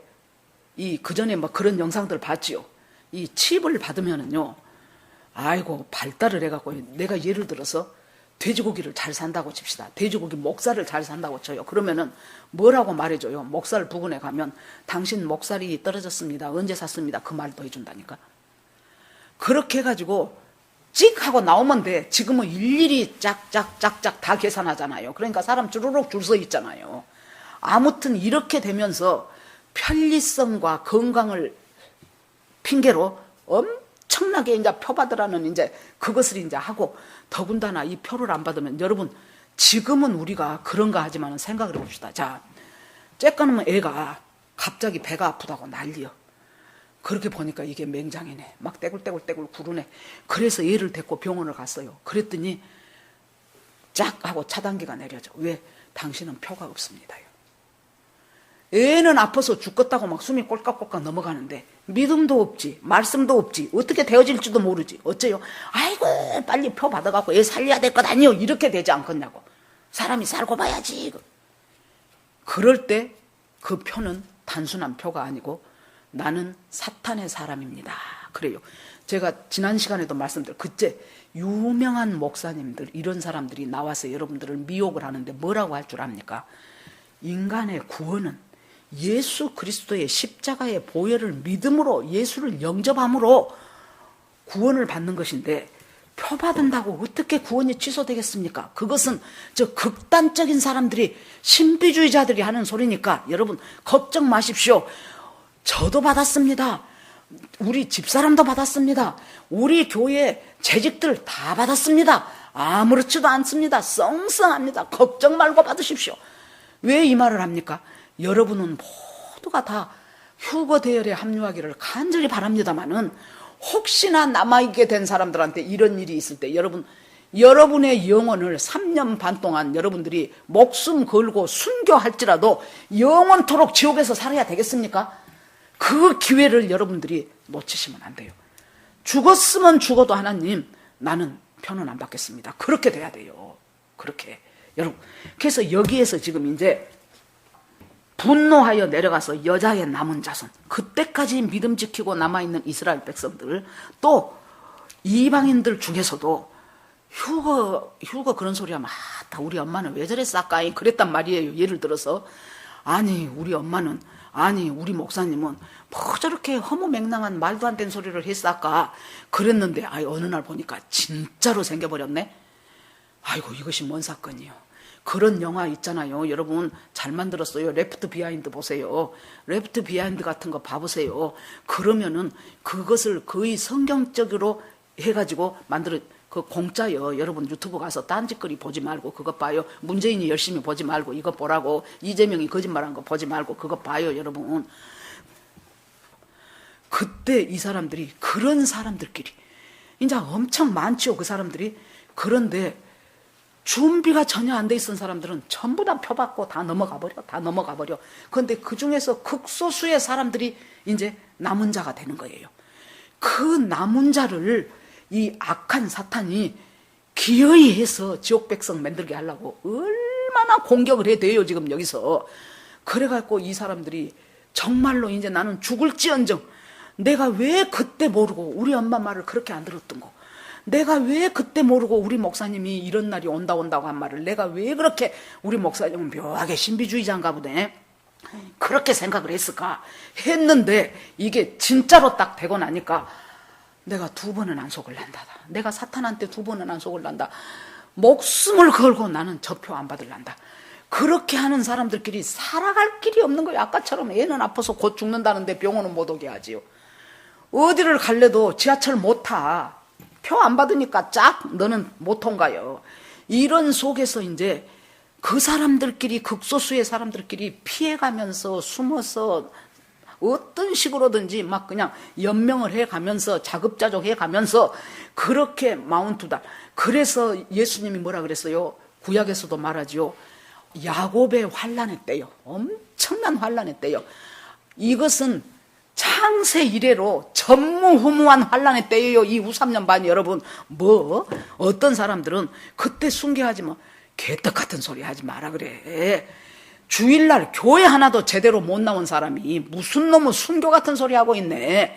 그전에 막 그런 영상들 봤지요. 이 칩을 받으면은요, 아이고, 발달을 해갖고, 내가 예를 들어서 돼지고기를 잘 산다고 칩시다. 돼지고기 목살을 잘 산다고 쳐요. 그러면은 뭐라고 말해줘요? 목살 부근에 가면 당신 목살이 떨어졌습니다. 언제 샀습니다. 그 말도 해준다니까. 그렇게 해가지고 찍 하고 나오면 돼. 지금은 일일이 짝짝짝짝 다 계산하잖아요. 그러니까 사람 주르륵 줄 서 있잖아요. 아무튼 이렇게 되면서 편리성과 건강을 핑계로 엄청나게 이제 표 받으라는 이제 그것을 이제 하고, 더군다나 이 표를 안 받으면, 여러분 지금은 우리가 그런가 하지만 생각을 해봅시다. 자, 쬐까는 애가 갑자기 배가 아프다고 난리여. 그렇게 보니까 이게 맹장이네. 막 떼굴떼굴 구르네. 그래서 얘를 데리고 병원을 갔어요. 그랬더니 쫙 하고 차단기가 내려져. 왜? 당신은 표가 없습니다요. 애는 아파서 죽겠다고 막 숨이 꼴깍꼴깍 넘어가는데 믿음도 없지, 말씀도 없지, 어떻게 되어질지도 모르지. 어째요? 아이고 빨리 표 받아갖고 애 살려야 될 것 아니요. 이렇게 되지 않겠냐고. 사람이 살고 봐야지. 그럴 때 그 표는 단순한 표가 아니고 나는 사탄의 사람입니다. 그래요. 제가 지난 시간에도 말씀드렸 그때 유명한 목사님들 이런 사람들이 나와서 여러분들을 미혹을 하는데 뭐라고 할 줄 압니까? 인간의 구원은 예수 그리스도의 십자가의 보혈을 믿음으로 예수를 영접함으로 구원을 받는 것인데 표 받은다고 어떻게 구원이 취소되겠습니까? 그것은 저 극단적인 사람들이 신비주의자들이 하는 소리니까 여러분 걱정 마십시오. 저도 받았습니다. 우리 집사람도 받았습니다. 우리 교회 재직들 다 받았습니다. 아무렇지도 않습니다. 썽썽합니다. 걱정 말고 받으십시오. 왜 이 말을 합니까? 여러분은 모두가 다 휴거 대열에 합류하기를 간절히 바랍니다마는 혹시나 남아있게 된 사람들한테 이런 일이 있을 때 여러분의 영혼을 3년 반 동안 여러분들이 목숨 걸고 순교할지라도 영원토록 지옥에서 살아야 되겠습니까? 그 기회를 여러분들이 놓치시면 안 돼요. 죽었으면 죽어도 하나님 나는 표는 안 받겠습니다. 그렇게 돼야 돼요. 그렇게 여러분. 그래서 여기에서 지금 이제 분노하여 내려가서 여자의 남은 자손, 그때까지 믿음 지키고 남아있는 이스라엘 백성들, 또 이방인들 중에서도 휴거 그런 소리 하면 다 우리 엄마는 왜 저랬어 아까 그랬단 말이에요. 예를 들어서 아니 우리 엄마는 아니 우리 목사님은 뭐 저렇게 허무맹랑한 말도 안 되는 소리를 했어 아까 그랬는데 어느 날 보니까 진짜로 생겨버렸네. 아이고 이것이 뭔 사건이요. 그런 영화 있잖아요. 여러분 잘 만들었어요. 레프트 비하인드 보세요. 레프트 비하인드 같은 거 봐보세요. 그러면은 그것을 거의 성경적으로 해가지고 그 공짜요. 여러분 유튜브 가서 딴짓거리 보지 말고 그것 봐요. 문재인이 열심히 보지 말고 이거 보라고. 이재명이 거짓말한 거 보지 말고 그거 봐요. 여러분 그때 이 사람들이 그런 사람들끼리 이제 엄청 많죠. 그 사람들이. 그런데 준비가 전혀 안 돼 있던 사람들은 전부 다 표 받고 다 넘어가 버려. 그런데 그 중에서 극소수의 사람들이 이제 남은 자가 되는 거예요. 그 남은 자를 이 악한 사탄이 기어이 해서 지옥 백성 만들게 하려고 얼마나 공격을 해야 돼요, 지금 여기서. 그래갖고 이 사람들이 정말로 이제 나는 죽을지언정 내가 왜 그때 모르고 우리 엄마 말을 그렇게 안 들었던 거, 내가 왜 그때 모르고 우리 목사님이 이런 날이 온다고 한 말을 내가 왜 그렇게 우리 목사님은 묘하게 신비주의자인가 보네 그렇게 생각을 했을까 했는데 이게 진짜로 딱 되고 나니까 내가 2번은 안 속을 난다. 내가 사탄한테 2번은 안 속을 난다. 목숨을 걸고 나는 저 표 안 받을란다. 그렇게 하는 사람들끼리 살아갈 길이 없는 거예요. 아까처럼 애는 아파서 곧 죽는다는데 병원은 못 오게 하지요. 어디를 갈래도 지하철 못 타. 표 안 받으니까 짝 너는 못 통과요. 이런 속에서 이제 그 사람들끼리 극소수의 사람들끼리 피해가면서 숨어서 어떤 식으로든지 막 그냥 연명을 해가면서 자급자족 해가면서 그렇게 마운트다. 그래서 예수님이 뭐라 그랬어요? 구약에서도 말하지요. 야곱의 환난의 때요. 엄청난 환난의 때요. 이것은 창세 이래로 전무후무한 환난의 때예요. 이 3년 반 여러분 어떤 사람들은 그때 순교하지 뭐 개떡 같은 소리 하지 마라 그래. 주일날 교회 하나도 제대로 못 나온 사람이 무슨 놈의 순교 같은 소리 하고 있네.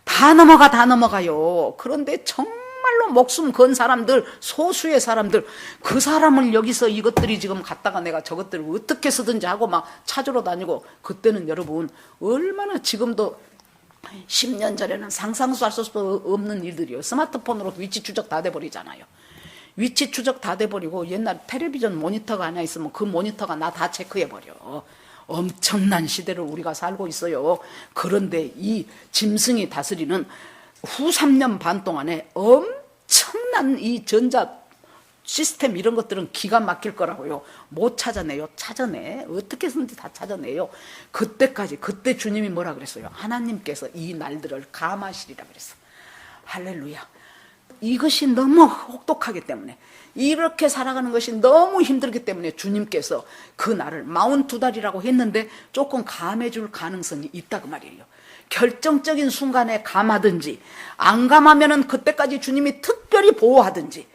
다 넘어가요. 그런데 정말로 목숨 건 사람들, 소수의 사람들, 그 사람을 여기서 이것들이 지금 갖다가 내가 저것들을 어떻게 쓰든지 하고 막 찾으러 다니고, 그때는 여러분 얼마나 지금도 10년 전에는 상상도 할 수 없는 일들이요. 스마트폰으로 위치 추적 다 돼버리잖아요. 위치 추적 다 돼버리고 옛날 텔레비전 모니터가 하나 있으면 그 모니터가 나 다 체크해버려. 엄청난 시대를 우리가 살고 있어요. 그런데 이 짐승이 다스리는 후 3년 반 동안에 엄청난 이 전자 시스템 이런 것들은 기가 막힐 거라고요. 못 찾아내요. 찾아내. 어떻게 해서든지 다 찾아내요. 그때 주님이 뭐라 그랬어요? 하나님께서 이 날들을 감하시리라 그랬어. 할렐루야. 이것이 너무 혹독하기 때문에, 이렇게 살아가는 것이 너무 힘들기 때문에 주님께서 그 날을 42달이라고 했는데 조금 감해 줄 가능성이 있다 그 말이에요. 결정적인 순간에 감하든지 안 감하면은 그때까지 주님이 특별히 보호하든지.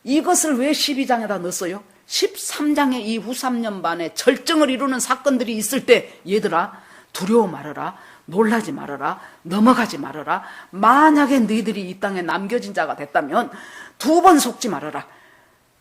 이것을 왜 12장에다 넣었어요? 13장에 이 후 3년 반에 절정을 이루는 사건들이 있을 때, 얘들아 두려워 말아라, 놀라지 말아라, 넘어가지 말아라. 만약에 너희들이 이 땅에 남겨진 자가 됐다면 2번 속지 말아라.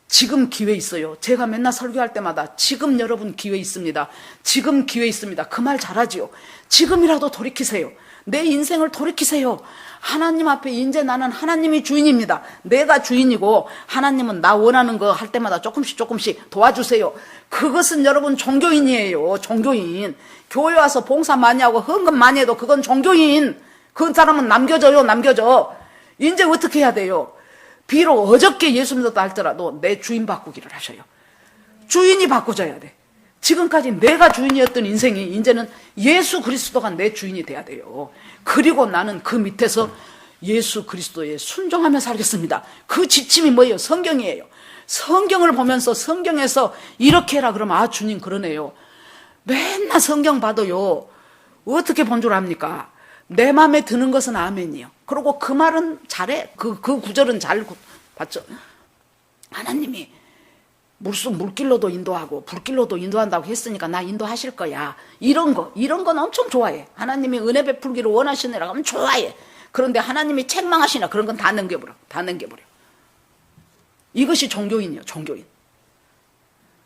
지금 기회 있어요. 제가 맨날 설교할 때마다 지금 여러분 기회 있습니다. 지금 기회 있습니다. 그 말 잘하지요. 지금이라도 돌이키세요. 내 인생을 돌이키세요. 하나님 앞에 이제 나는 하나님이 주인입니다. 내가 주인이고 하나님은 나 원하는 거 할 때마다 조금씩 도와주세요. 그것은 여러분 종교인이에요. 종교인. 교회 와서 봉사 많이 하고 헌금 많이 해도 그건 종교인. 그 사람은 남겨져. 이제 어떻게 해야 돼요? 비록 어저께 예수 믿었다 할지라도 내 주인 바꾸기를 하셔요. 주인이 바꿔져야 돼. 지금까지 내가 주인이었던 인생이 이제는 예수 그리스도가 내 주인이 돼야 돼요. 그리고 나는 그 밑에서 예수 그리스도에 순종하며 살겠습니다. 그 지침이 뭐예요? 성경이에요. 성경을 보면서 성경에서 이렇게 해라 그러면 아 주님 그러네요. 맨날 성경 봐도요 어떻게 본 줄 압니까? 내 마음에 드는 것은 아멘이요. 그리고 그 말은 잘해. 그 구절은 잘 봤죠. 하나님이 물길로도 인도하고 불길로도 인도한다고 했으니까 나 인도하실 거야. 이런 건 엄청 좋아해. 하나님이 은혜 베풀기를 원하시느라 하면 좋아해. 그런데 하나님이 책망하시나 그런 건 다 넘겨버려. 이것이 종교인이에요. 종교인.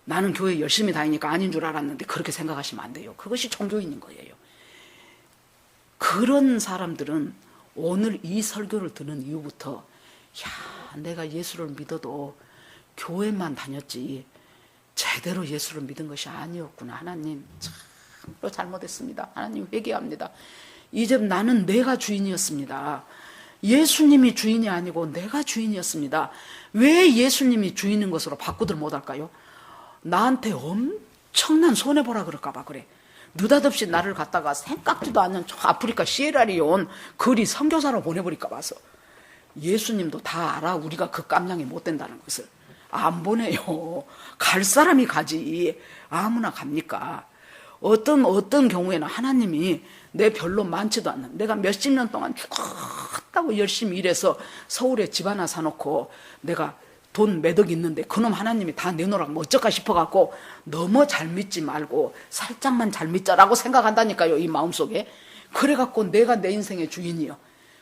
나는 교회 열심히 다니니까 아닌 줄 알았는데 그렇게 생각하시면 안 돼요. 그것이 종교인인 거예요. 그런 사람들은 오늘 이 설교를 듣는 이후부터 내가 예수를 믿어도 교회만 다녔지 제대로 예수를 믿은 것이 아니었구나. 하나님 참으로 잘못했습니다. 하나님 회개합니다. 이제 나는 내가 주인이었습니다. 예수님이 주인이 아니고 내가 주인이었습니다. 왜 예수님이 주인인 것으로 바꾸들 못할까요? 나한테 엄청난 손해보라 그럴까 봐 그래. 느닷없이 나를 갖다가 생각지도 않는 저 아프리카 시에라리온 거리 선교사로 보내버릴까 봐서. 예수님도 다 알아. 우리가 그 깜냥이 못 된다는 것을. 안 보내요. 갈 사람이 가지. 아무나 갑니까? 어떤 경우에는 하나님이 내 별로 많지도 않는, 내가 몇십 년 동안 죽었다고 열심히 일해서 서울에 집 하나 사놓고 내가 돈 몇 억 있는데 그놈 하나님이 다 내놓으라고 뭐 어쩔까 싶어갖고 너무 잘 믿지 말고 살짝만 잘 믿자라고 생각한다니까요. 이 마음속에. 그래갖고 내가 내 인생의 주인이요.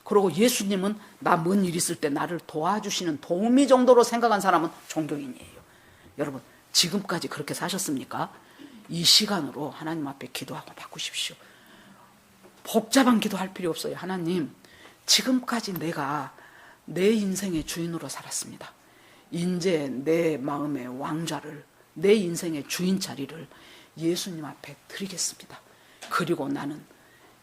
그리고 예수님은 나 뭔 일 있을 때 나를 도와주시는 도우미 정도로 생각한 사람은 종교인이에요. 여러분 지금까지 그렇게 사셨습니까? 이 시간으로 하나님 앞에 기도하고 바꾸십시오. 복잡한 기도할 필요 없어요. 하나님 지금까지 내가 내 인생의 주인으로 살았습니다. 이제 내 마음의 왕좌를, 내 인생의 주인 자리를 예수님 앞에 드리겠습니다. 그리고 나는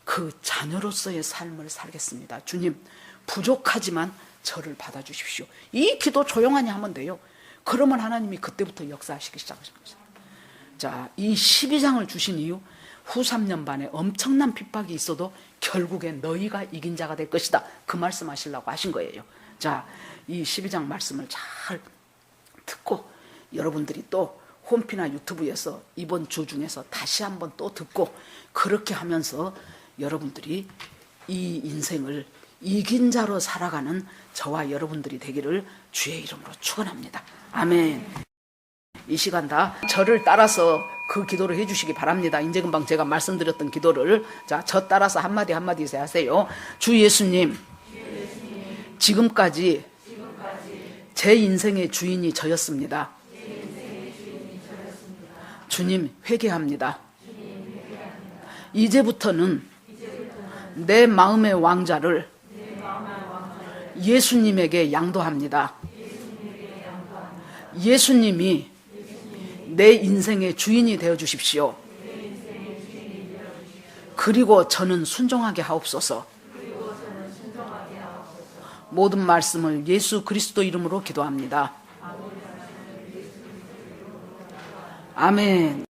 그 자녀로서의 삶을 살겠습니다. 주님 부족하지만 저를 받아주십시오. 이 기도 조용하니 하면 돼요. 그러면 하나님이 그때부터 역사하시기 시작하십니다. 자, 이 12장을 주신 이유, 후 3년 반에 엄청난 핍박이 있어도 결국에 너희가 이긴 자가 될 것이다. 그 말씀하시려고 하신 거예요. 자, 이 12장 말씀을 잘 듣고 여러분들이 또 홈피나 유튜브에서 이번 주 중에서 다시 한번 또 듣고 그렇게 하면서 여러분들이 이 인생을 이긴 자로 살아가는 저와 여러분들이 되기를 주의 이름으로 축원합니다. 아멘. 이 시간 다 저를 따라서 그 기도를 해주시기 바랍니다. 이제 금방 제가 말씀드렸던 기도를 자, 저 따라서 한마디 하세요. 주 예수님, 지금까지 제 인생의 주인이 저였습니다. 주님 회개합니다. 이제부터는 내 마음의 왕좌를 예수님에게 양도합니다. 예수님이 내 인생의 주인이 되어 주십시오. 그리고 저는 순종하게 하옵소서. 모든 말씀을 예수 그리스도 이름으로 기도합니다. 아멘.